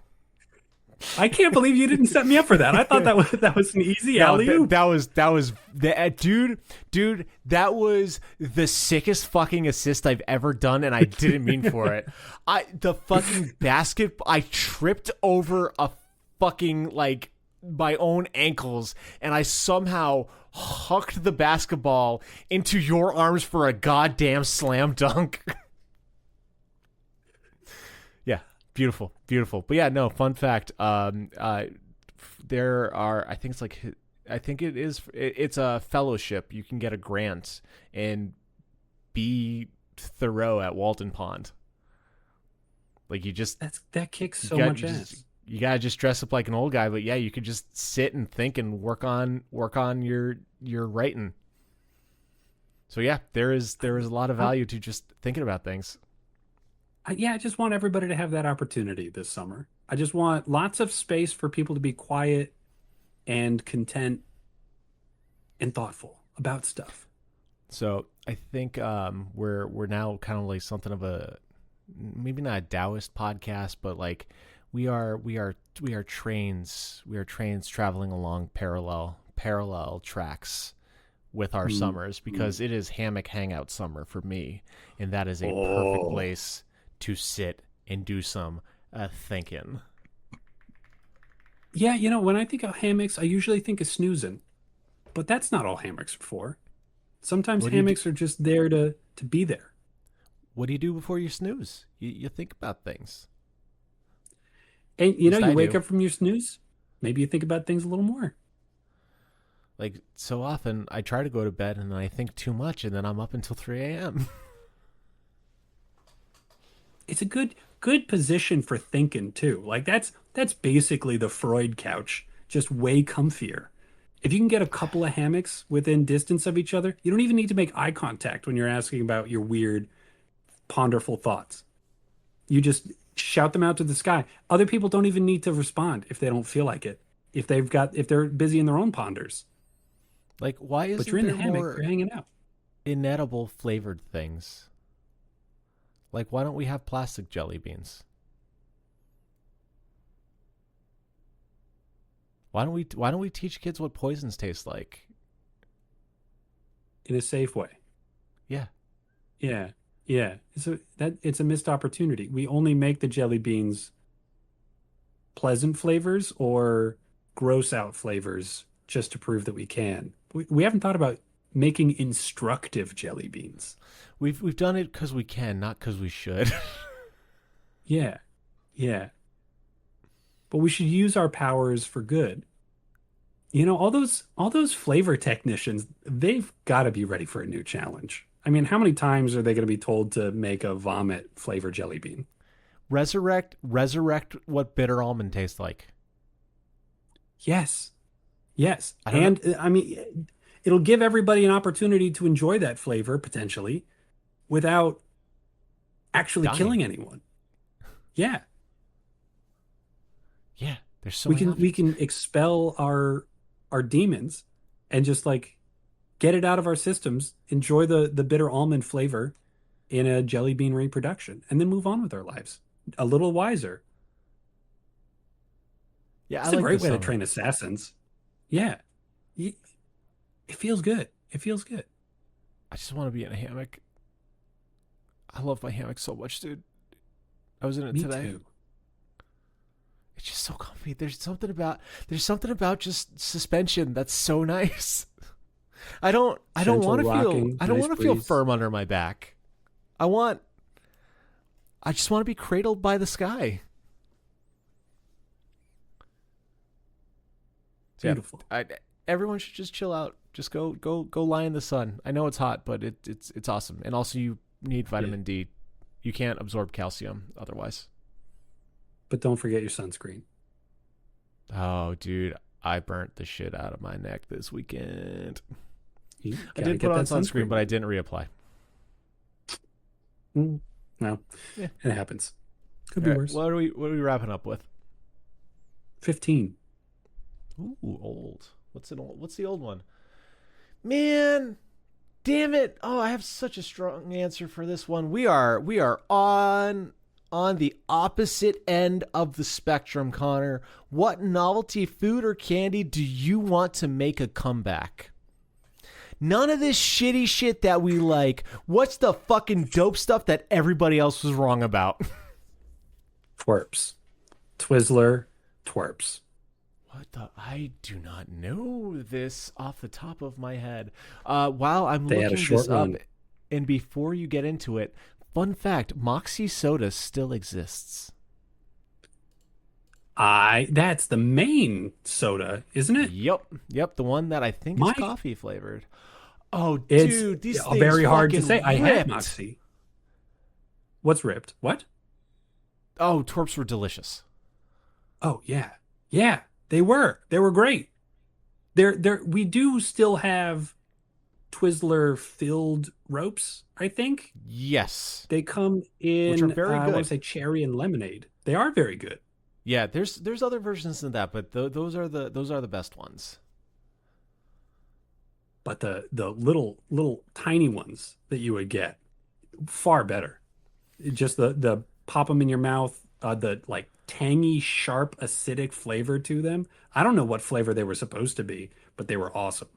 S1: I can't believe you didn't set me up for that. I thought that was an easy
S2: No,
S1: alley-oop.
S2: that was dude. That was the sickest fucking assist I've ever done, and I didn't mean for it. The fucking basket. I tripped over a fucking like my own ankles, and I somehow hucked the basketball into your arms for a goddamn slam dunk. Yeah, beautiful, beautiful. But yeah, no, fun fact. There are, I think it's like, I think it's a fellowship. You can get a grant and be Thoreau at Walton Pond. Like
S1: That kicks
S2: you
S1: so
S2: got
S1: much
S2: you just
S1: ass.
S2: you gotta just dress up like an old guy. But yeah, you could just sit and think and work on your writing. So yeah, there is a lot of
S1: I,
S2: value to just thinking about things.
S1: yeah, I just want everybody to have that opportunity this summer. I just want lots of space for people to be quiet and content and thoughtful about stuff.
S2: So I think we're now kind of like something of a, maybe not a Taoist podcast, but like we are trains traveling along parallel tracks with our
S1: Mm,
S2: summers,
S1: mm.
S2: because it is hammock hangout summer for me, and that is a perfect
S1: Oh,
S2: place to sit and do some thinking.
S1: yeah. When I think of hammocks, I usually think of snoozing, but that's not all hammocks are for. Sometimes
S2: What do you do?
S1: hammocks are just there to be there.
S2: What do you do before you snooze? You think about things.
S1: And
S2: At least
S1: you
S2: I
S1: wake
S2: do.
S1: up from your snooze, maybe you think about things a little more.
S2: Like so often, I try to go to bed and then I think too much, and then I'm up until 3 a.m.
S1: It's a good position for thinking too. Like that's basically the Freud couch, just way comfier. If you can get a couple of hammocks within distance of each other, you don't even need to make eye contact when you're asking about your weird, ponderful thoughts. You just shout them out to the sky. Other people don't even need to respond if they don't feel like it. If they're busy in their own ponders.
S2: Like, why
S1: But you're
S2: isn't
S1: in the
S2: there
S1: hammock,
S2: more
S1: you're hanging out.
S2: inedible flavored things? Like, why don't we have plastic jelly beans? Why don't we teach kids what poisons taste like?
S1: In a safe way.
S2: Yeah.
S1: Yeah. Yeah. It's a missed opportunity. We only make the jelly beans pleasant flavors or gross out flavors just to prove that we can. We haven't thought about making instructive jelly beans.
S2: We've done it because we can, not because we should.
S1: Yeah. Yeah. But we should use our powers for good. All those flavor technicians, they've got to be ready for a new challenge. I mean, how many times are they going to be told to make a vomit flavor jelly bean?
S2: Resurrect what bitter almond tastes like.
S1: Yes. Yes.
S2: I don't know.
S1: And I mean, it'll give everybody an opportunity to enjoy that flavor potentially without actually
S2: Dying.
S1: killing anyone. Yeah.
S2: Yeah. There's so
S1: We
S2: many
S1: can we
S2: options.
S1: can expel our demons and just like get it out of our systems, enjoy the bitter almond flavor in a jelly bean reproduction, and then move on with our lives. A little wiser.
S2: Yeah, I
S1: It's a
S2: like
S1: great
S2: this
S1: way to
S2: summer.
S1: train assassins. Yeah. It feels good. It feels good.
S2: I just want to be in a hammock. I love my hammock so much, dude. I was in it
S1: Me
S2: today.
S1: too.
S2: It's just so comfy. There's something about just suspension that's so nice. I don't want
S1: Gentle
S2: to feel
S1: rocking,
S2: I don't
S1: nice
S2: want to feel
S1: breeze.
S2: firm under my back. I want I just want to be cradled by the sky. So yeah,
S1: Beautiful.
S2: everyone should just chill out. Just go lie in the sun. I know it's hot, but it's awesome. And also you need
S1: Yeah.
S2: vitamin D. You can't absorb calcium otherwise.
S1: But don't forget your sunscreen.
S2: Oh, dude, I burnt the shit out of my neck this weekend.
S1: You
S2: I
S1: got to
S2: did put
S1: get
S2: on
S1: that
S2: sunscreen,
S1: sunscreen
S2: but I
S1: on.
S2: didn't reapply.
S1: Well,
S2: Yeah.
S1: it happens. Could
S2: All
S1: be
S2: right,
S1: worse.
S2: what are we wrapping up with?
S1: 15.
S2: Ooh, old. What's the old one? Man, damn it. Oh, I have such a strong answer for this one. We are on the opposite end of the spectrum, Connor. What novelty food or candy do you want to make a comeback? None of this shitty shit that we like. What's the fucking dope stuff that everybody else was wrong about?
S1: Twerps. Twizzler. Twerps.
S2: What the? I do not know this off the top of my head. While I'm
S1: They had a
S2: looking this
S1: short
S2: up,
S1: run.
S2: and before you get into it, fun fact: Moxie Soda still exists.
S1: That's the main soda, isn't it?
S2: Yep, the one that I think is
S1: My,
S2: coffee flavored. Oh,
S1: it's
S2: dude, these things
S1: very hard to say.
S2: fucking
S1: I had
S2: ripped.
S1: Moxie. What's ripped? What?
S2: Oh, twerps were delicious.
S1: Oh, yeah. Yeah, they were. They were great. We do still have Twizzler filled ropes, I think.
S2: Yes,
S1: They come
S2: which are
S1: in,
S2: very
S1: I want to
S2: good.
S1: say cherry and lemonade. They are very good.
S2: Yeah, there's other versions than that, but those are the best ones.
S1: But the little tiny ones that you would get, far better. Just the pop them in your mouth, the like tangy, sharp, acidic flavor to them. I don't know what flavor they were supposed to be, but they were awesome.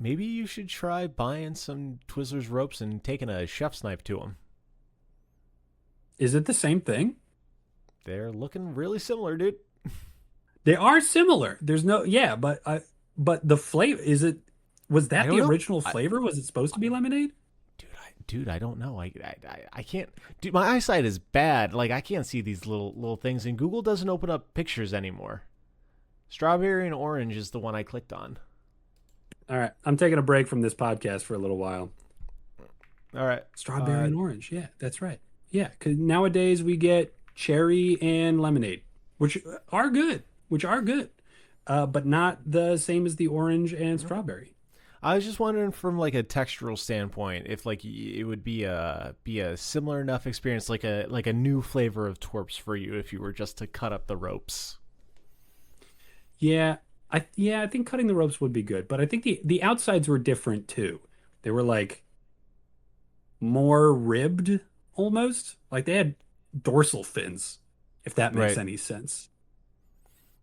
S2: Maybe you should try buying some Twizzlers ropes and taking a chef's knife to them.
S1: Is it the same thing?
S2: They're looking really similar, dude.
S1: They are similar. There's no, yeah, but the flavor, is it, was
S2: I
S1: that
S2: don't
S1: the
S2: know.
S1: original flavor? Was it supposed to be lemonade?
S2: Dude, I don't know. I can't. Dude, my eyesight is bad. Like I can't see these little things, and Google doesn't open up pictures anymore. Strawberry and orange is the one I clicked on.
S1: All right, I'm taking a break from this podcast for a little while.
S2: All right.
S1: Strawberry and orange. Yeah, that's right. Yeah, because nowadays we get cherry and lemonade, which are good, but not the same as the orange and strawberry.
S2: I was just wondering from like a textural standpoint if like it would be a similar enough experience like a new flavor of twerps for you if you were just to cut up the ropes.
S1: Yeah, I think cutting the ropes would be good, but I think the outsides were different too. They were like more ribbed almost, like they had dorsal fins, if that makes
S2: Right.
S1: any sense.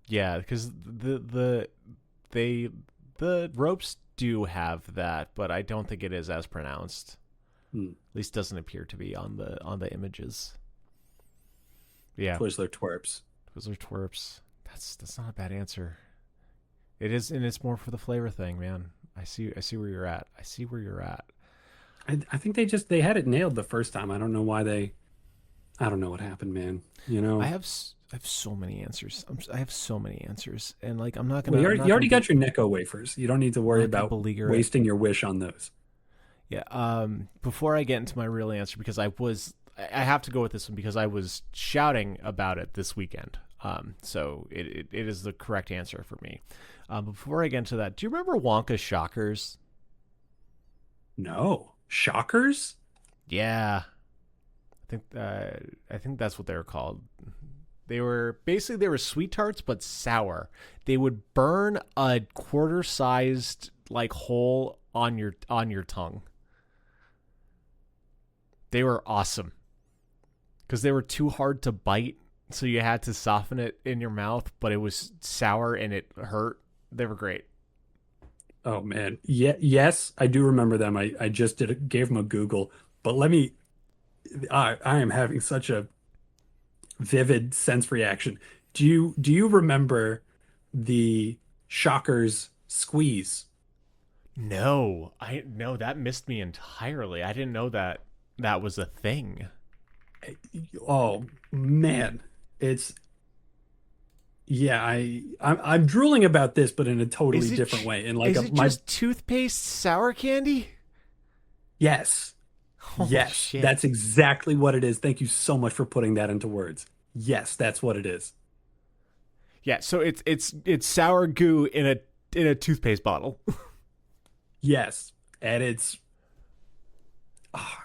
S2: Yeah, because they the ropes do have that, but I don't think it is as pronounced.
S1: Hmm.
S2: At least doesn't appear to be on the images. Yeah,
S1: Twizzler twerps.
S2: those are twerps. That's not a bad answer. It is, and it's more for the flavor thing, man. I see where you're at. I see where you're at.
S1: I think they had it nailed the first time. I don't know why they. I don't know what happened, man. You know.
S2: I have so many answers. I have so many answers, and like I'm not
S1: Well,
S2: gonna I'm
S1: you
S2: not gonna
S1: already
S2: be
S1: got your Necco wafers. You don't need to
S2: I'm
S1: worry
S2: not gonna
S1: about
S2: beleaguer it.
S1: wasting your wish on those.
S2: Yeah. Before I get into my real answer, because I have to go with this one because I was shouting about it this weekend. So it is the correct answer for me. Before I get into that, do you remember Wonka Shockers?
S1: No. Shockers?
S2: Yeah, I think that's what they were called. They were sweet tarts but sour. They would burn a quarter sized like hole on your tongue. They were awesome because they were too hard to bite, so you had to soften it in your mouth, but it was sour and it hurt. They were great.
S1: Oh man. Yeah, yes, I do remember them. I just gave them a Google, but I am having such a vivid sense reaction. Do you remember the Shockers squeeze?
S2: No, that missed me entirely. I didn't know that was a thing.
S1: Oh man. It's yeah, I'm drooling about this, but in a totally
S2: Is it
S1: different way. And like
S2: is it
S1: my
S2: just toothpaste sour candy?
S1: yes.
S2: Holy
S1: Yes,
S2: shit.
S1: that's exactly what it is. Thank you so much for putting that into words. Yes, that's what it is.
S2: Yeah, so it's sour goo in a toothpaste bottle.
S1: Yes. And it's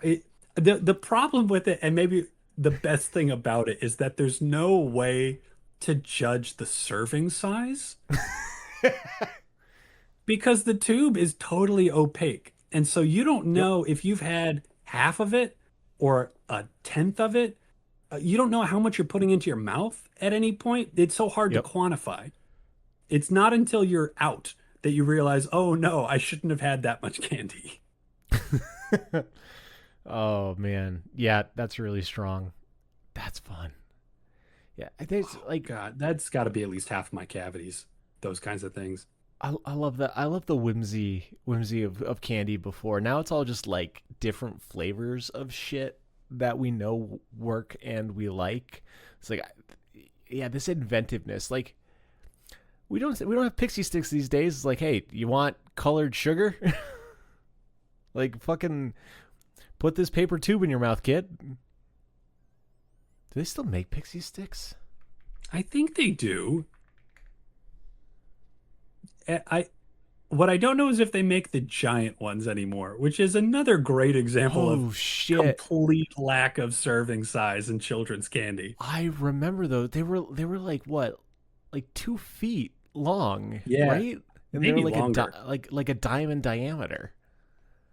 S1: it the problem with it, and maybe the best thing about it, is that there's no way to judge the serving size because the tube is totally opaque. And so you don't
S2: Yep.
S1: know if you've had half of it or a tenth of it. You don't know how much you're putting into your mouth at any point. It's so hard to
S2: Yep.
S1: quantify. It's not until you're out that you realize, oh no, I shouldn't have had that much candy.
S2: Oh man. Yeah, that's really strong. That's fun. Yeah, there's like
S1: God, that's got to be at least half my cavities. Those kinds of things.
S2: I love that. I love the whimsy of candy before. Now it's all just like different flavors of shit that we know work and we like. It's like yeah, this inventiveness. Like we don't have pixie sticks these days. It's like, hey, you want colored sugar? Like fucking put this paper tube in your mouth, kid. Do they still make pixie sticks?
S1: I think they do. I What I don't know is if they make the giant ones anymore, which is another great example of
S2: Oh shit.
S1: complete lack of serving size in children's candy.
S2: I remember though. They were like what? Like 2 feet long,
S1: Yeah,
S2: right? And they were
S1: maybe
S2: like
S1: longer.
S2: like a dime in diameter.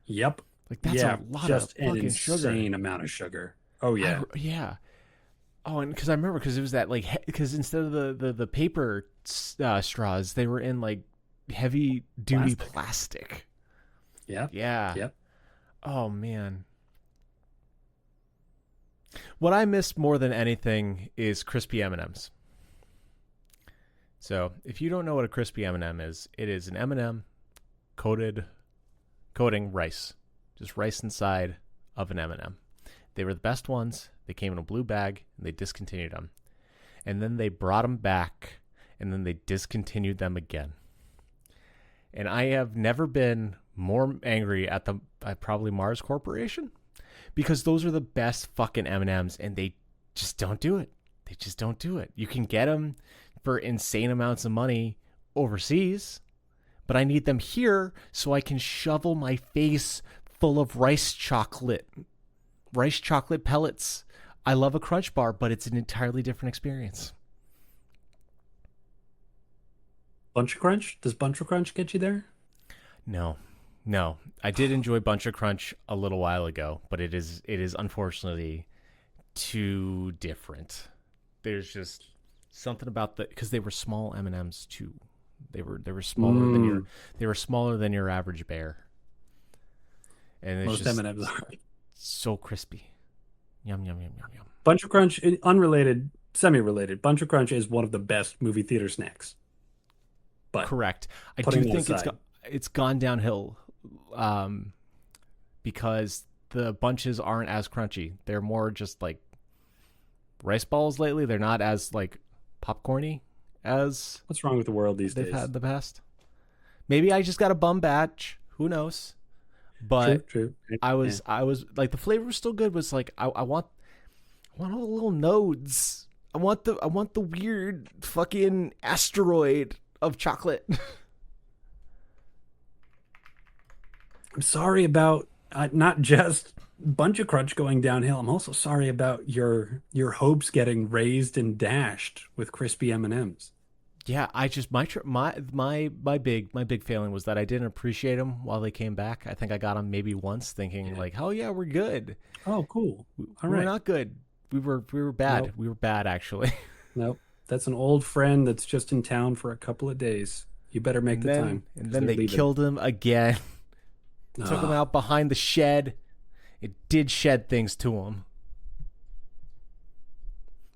S1: Yep.
S2: Like that's a
S1: Yeah,
S2: lot of
S1: just an
S2: fucking sugar.
S1: insane amount of sugar. Oh yeah.
S2: Yeah. Oh, and because I remember because it was that like because instead of the paper straws, they were in like heavy duty
S1: Plastic.
S2: plastic.
S1: Yep.
S2: Yeah.
S1: Yep.
S2: Oh man. What I miss more than anything is crispy M&Ms. So if you don't know what a crispy M&M is, it is an M&M coated coating rice, just rice inside of an M&M. They were the best ones. They came in a blue bag, and they discontinued them. And then they brought them back, and then they discontinued them again. And I have never been more angry at probably Mars Corporation because those are the best fucking M&Ms, and they just don't do it. They just don't do it. You can get them for insane amounts of money overseas, but I need them here so I can shovel my face full of rice chocolate pellets. I love a Crunch Bar, but it's an entirely different experience.
S1: Bunch of Crunch? Does Bunch of Crunch get you there?
S2: No, no. I did enjoy Bunch of Crunch a little while ago, but it is unfortunately too different. There's just something about because they were small M&Ms too. They were smaller than
S1: Mm,
S2: your average bear, and it's
S1: most
S2: just
S1: M&Ms are.
S2: so crispy. Yum yum yum yum yum.
S1: Bunch of Crunch, unrelated, semi-related. Bunch of Crunch is one of the best movie theater snacks. But
S2: Correct. I do
S1: putting that
S2: think
S1: aside,
S2: it's gone downhill, um, because the bunches aren't as crunchy. They're more just like rice balls lately. They're not as like popcorny as
S1: what's wrong with the world these
S2: they've
S1: days?
S2: had in the past. Maybe I just got a bum batch. Who knows?
S1: True,
S2: But
S1: true.
S2: I
S1: Yeah.
S2: was I was like the flavor was still good. Was like I want all the little nodes. I want the weird fucking asteroid of chocolate.
S1: I'm sorry about not just Bunch of Crunch going downhill. I'm also sorry about your hopes getting raised and dashed with crispy M&Ms.
S2: Yeah, I just my big failing was that I didn't appreciate them while they came back. I think I got them maybe once, thinking
S1: Yeah.
S2: like, "Oh yeah, we're good."
S1: Oh, cool.
S2: We,
S1: All
S2: we were
S1: right.
S2: not good. We were bad.
S1: Nope.
S2: We were bad actually.
S1: Nope. That's an old friend that's just in town for a couple of days. You better make
S2: And
S1: the
S2: then
S1: time
S2: and
S1: because
S2: then
S1: they're
S2: they
S1: leaving.
S2: killed him again. Took him
S1: Ah,
S2: out behind the shed. It did shed things to him.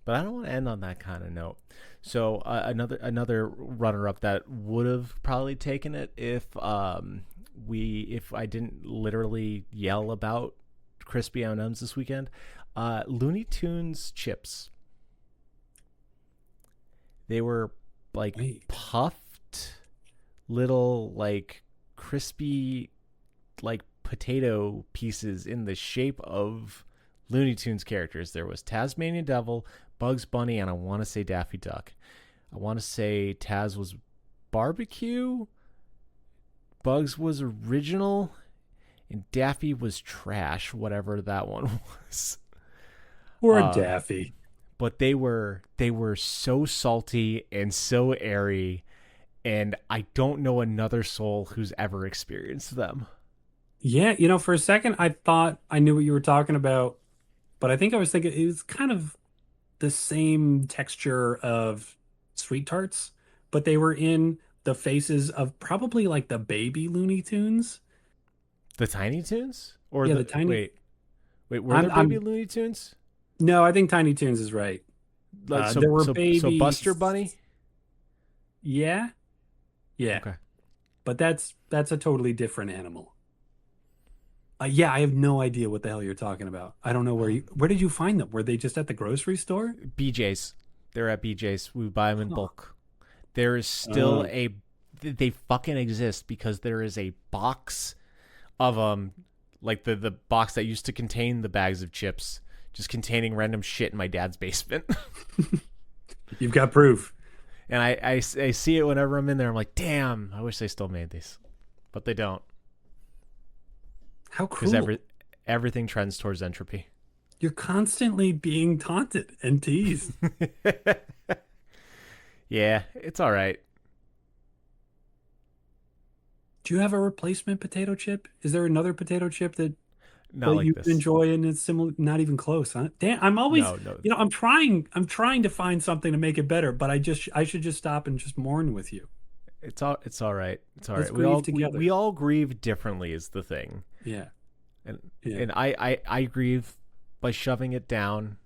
S2: But I don't want to end on that kind of note. So another runner up that would have probably taken it if I didn't literally yell about crispy M&Ms this weekend. Looney Tunes chips. They were like
S1: wait.
S2: puffed little like crispy like potato pieces in the shape of Looney Tunes characters. There was Tasmanian Devil, Bugs Bunny, and I want to say Daffy Duck. I want to say Taz was barbecue, Bugs was original, and Daffy was trash, whatever that one was.
S1: Poor
S2: Uh,
S1: Daffy.
S2: but they were so salty and so airy, and I don't know another soul who's ever experienced them.
S1: Yeah, for a second I thought I knew what you were talking about, but I think I was thinking it was kind of the same texture of Sweet Tarts, but they were in the faces of probably like the baby Looney Tunes.
S2: The Tiny Toons? Or
S1: Yeah, the
S2: the
S1: tiny.
S2: wait, were there baby
S1: I'm
S2: Looney Tunes?
S1: no, I think Tiny Toons is right.
S2: Like
S1: There were
S2: so Buster
S1: babies.
S2: Bunny?
S1: Yeah, yeah,
S2: Okay.
S1: but that's a totally different animal. Yeah, I have no idea what the hell you're talking about. I don't know where did you find them? Were they just at the grocery store?
S2: BJ's. They're at BJ's. We buy them in
S1: Huh.
S2: bulk. There is still
S1: Oh,
S2: they fucking exist because there is a box of like the box that used to contain the bags of chips just containing random shit in my dad's basement.
S1: you've got proof.
S2: And I see it whenever I'm in there. I'm like, damn, I wish they still made these. but they don't,
S1: How
S2: because
S1: cruel.
S2: everything trends towards entropy.
S1: You're constantly being taunted and teased.
S2: Yeah, it's all right.
S1: Do you have a replacement potato chip? Is there another potato chip that
S2: Not
S1: that
S2: like
S1: you
S2: this.
S1: enjoy and it's similar? Not even close, huh? Damn, I'm always,
S2: No, no.
S1: I'm trying to find something to make it better, but I should just stop and just mourn with you.
S2: It's all right. It's all
S1: Let's
S2: right.
S1: grieve
S2: We
S1: together.
S2: all grieve differently is the thing.
S1: Yeah,
S2: And
S1: yeah.
S2: I grieve by shoving it down.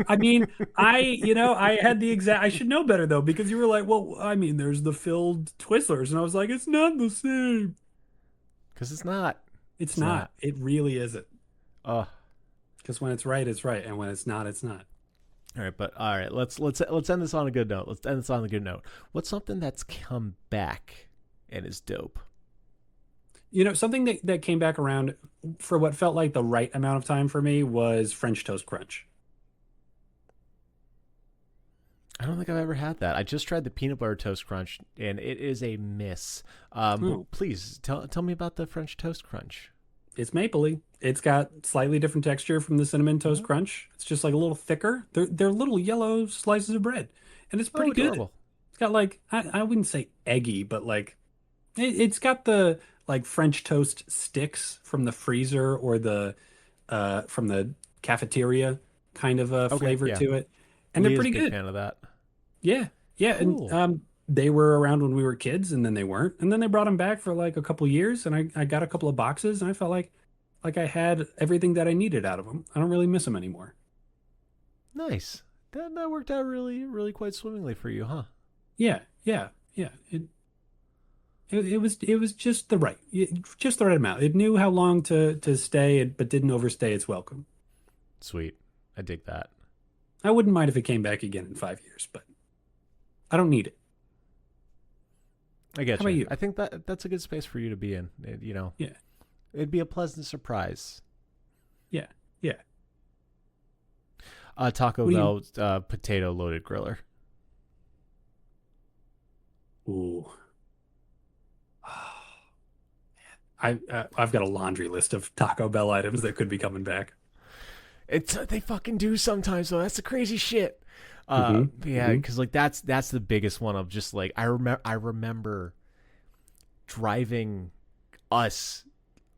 S1: I mean, I had the exact, I should know better though, because you were like, well, I mean, there's the filled Twizzlers. And I was like, it's not the same.
S2: Cuz it's not.
S1: It's
S2: It's
S1: not.
S2: not.
S1: It really isn't.
S2: Oh,
S1: Because when it's right, it's right. And when it's not, it's not.
S2: all right, but all right. Let's end this on a good note. Let's end this on a good note. What's something that's come back and is dope?
S1: Something that came back around for what felt like the right amount of time for me was French Toast Crunch.
S2: I don't think I've ever had that. I just tried the peanut butter toast crunch, and it is a miss.
S1: Oh,
S2: Please tell me about the French toast crunch.
S1: it's mapley. It's got slightly different texture from the Cinnamon Toast
S2: Mhm.
S1: Crunch. It's just like a little thicker. They're little yellow slices of bread. And it's
S2: Oh,
S1: pretty good.
S2: adorable.
S1: It's got like, I wouldn't say eggy, but like it's got the like French toast sticks from the freezer or the from the cafeteria kind of a
S2: Okay,
S1: flavor
S2: yeah.
S1: to it. And they're
S2: Leah's a
S1: pretty
S2: big
S1: good.
S2: fan of that.
S1: Yeah. Yeah, and
S2: Cool.
S1: they were around when we were kids and then they weren't. And then they brought them back for like a couple years and I got a couple of boxes and I felt like I had everything that I needed out of them. I don't really miss them anymore.
S2: Nice. That worked out really quite swimmingly for you, huh?
S1: Yeah. Yeah. Yeah. It was just the right amount. It knew how long to stay but didn't overstay its welcome.
S2: Sweet. I dig that.
S1: I wouldn't mind if it came back again in 5 years, but I don't need it.
S2: I
S1: How
S2: get
S1: about
S2: you.
S1: you?
S2: I think that's a good space for you to be in.
S1: Yeah.
S2: It'd be a pleasant surprise.
S1: Yeah. Yeah.
S2: Taco
S1: What do you
S2: Bell potato loaded griller.
S1: Ooh. I've got a laundry list of Taco Bell items that could be coming back.
S2: It's they fucking do sometimes though. That's the crazy shit. Yeah,
S1: Hmm.
S2: because like that's the biggest one of just like I remember driving us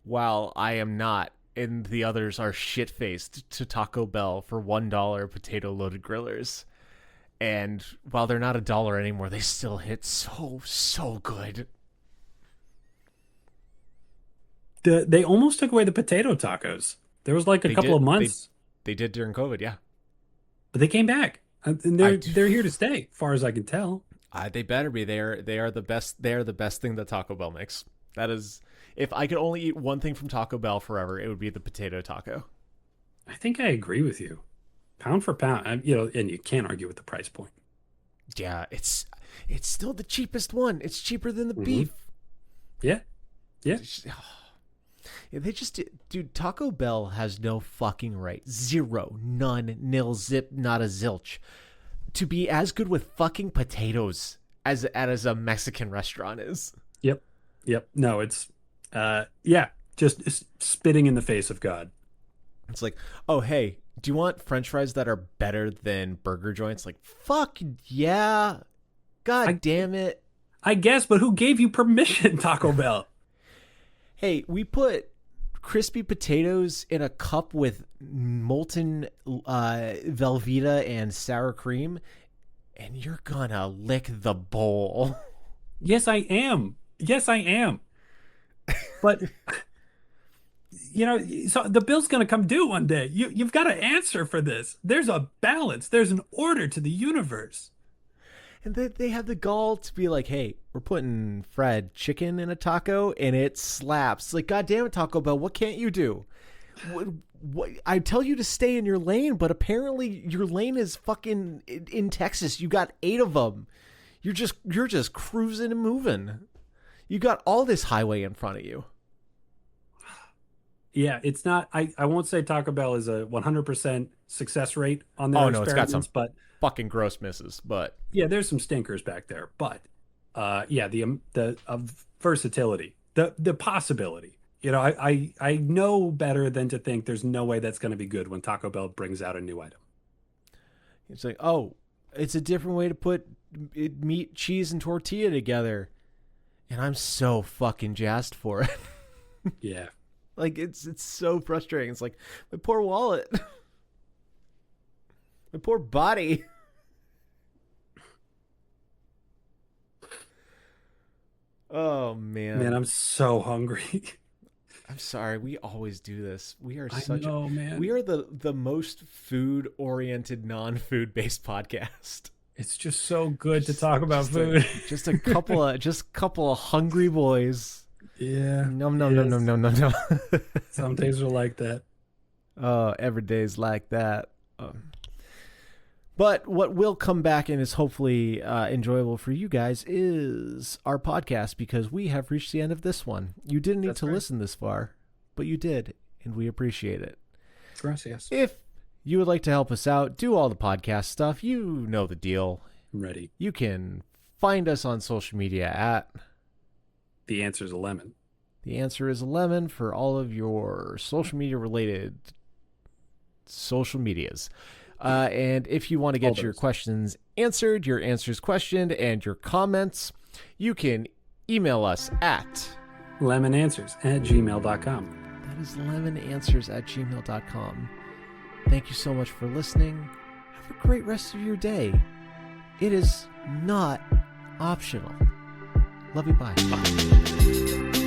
S2: while I am not and the others are shit faced to Taco Bell for $1 potato loaded grillers. And while they're not $1 anymore, they still hit so good.
S1: They almost took away the potato tacos. There was like a
S2: They
S1: couple of
S2: did
S1: months,
S2: they did during COVID, yeah.
S1: but they came back, and
S2: I
S1: they're here to stay, far as I can tell.
S2: They better be. They are the best. They are the best thing that Taco Bell makes. That is, if I could only eat one thing from Taco Bell forever, it would be the potato taco.
S1: I think I agree with you, pound for pound. And you can't argue with the price point.
S2: Yeah, it's still the cheapest one. It's cheaper than the
S1: Hmm.
S2: beef.
S1: Yeah, yeah.
S2: Yeah, they just dude. Taco Bell has no fucking right. Zero, none, nil, zip, not a zilch to be as good with fucking potatoes as a Mexican restaurant is.
S1: Yep, yep. No, it's yeah, just spitting in the face of God.
S2: It's like, oh hey, do you want French fries that are better than burger joints? Like, fuck yeah, god
S1: I
S2: damn it.
S1: I guess, but who gave you permission, Taco Bell?
S2: Hey, we put crispy potatoes in a cup with molten Velveeta and sour cream, and you're gonna lick the bowl.
S1: Yes, I am. Yes, I am. But so the bill's going to come due one day. You've got to answer for this. There's a balance. There's an order to the universe.
S2: And they have the gall to be like, hey, we're putting fried chicken in a taco and it slaps. It's like, God damn it, Taco Bell, what can't you do? What, I tell you to stay in your lane, but apparently your lane is fucking in Texas. You got 8 of them. You're just cruising and moving. You got all this highway in front of you.
S1: Yeah, it's not. I won't say Taco Bell is a 100% success rate on their
S2: Oh no, it's got some
S1: experiments, but
S2: fucking gross misses, but
S1: yeah, there's some stinkers back there. But Yeah, the of versatility, the possibility. I know better than to think there's no way that's going to be good when Taco Bell brings out a new item.
S2: It's like, oh, it's a different way to put meat, cheese, and tortilla together, and I'm so fucking jazzed for it.
S1: Yeah.
S2: Like it's so frustrating. It's like my poor wallet, my poor body. Oh
S1: Man,
S2: man.
S1: I'm so hungry.
S2: I'm sorry. We always do this.
S1: I know,
S2: We
S1: man.
S2: are the most food oriented, non food based podcast.
S1: It's just so good to
S2: Just
S1: talk about
S2: just a
S1: food.
S2: couple of hungry boys.
S1: Yeah.
S2: Num num num num
S1: Yes.
S2: num num num.
S1: Some days are like that.
S2: Oh, every day's like that. But what will come back and is hopefully enjoyable for you guys is our podcast, because we have reached the end of this one. You didn't need
S1: That's
S2: to
S1: right.
S2: listen this far, but you did, and we appreciate it.
S1: Gracias.
S2: If you would like to help us out, do all the podcast stuff, you know the deal.
S1: I'm ready.
S2: You can find us on social media at
S1: The answer's a lemon.
S2: The Answer is a Lemon for all of your social media related social medias. And if you want to get your questions answered, your answers questioned, and your comments, you can email us at
S1: lemonanswers@gmail.com.
S2: that is lemonanswers@gmail.com. Thank you so much for listening. Have a great rest of your day. It is not optional. Love you. Bye.
S1: Bye.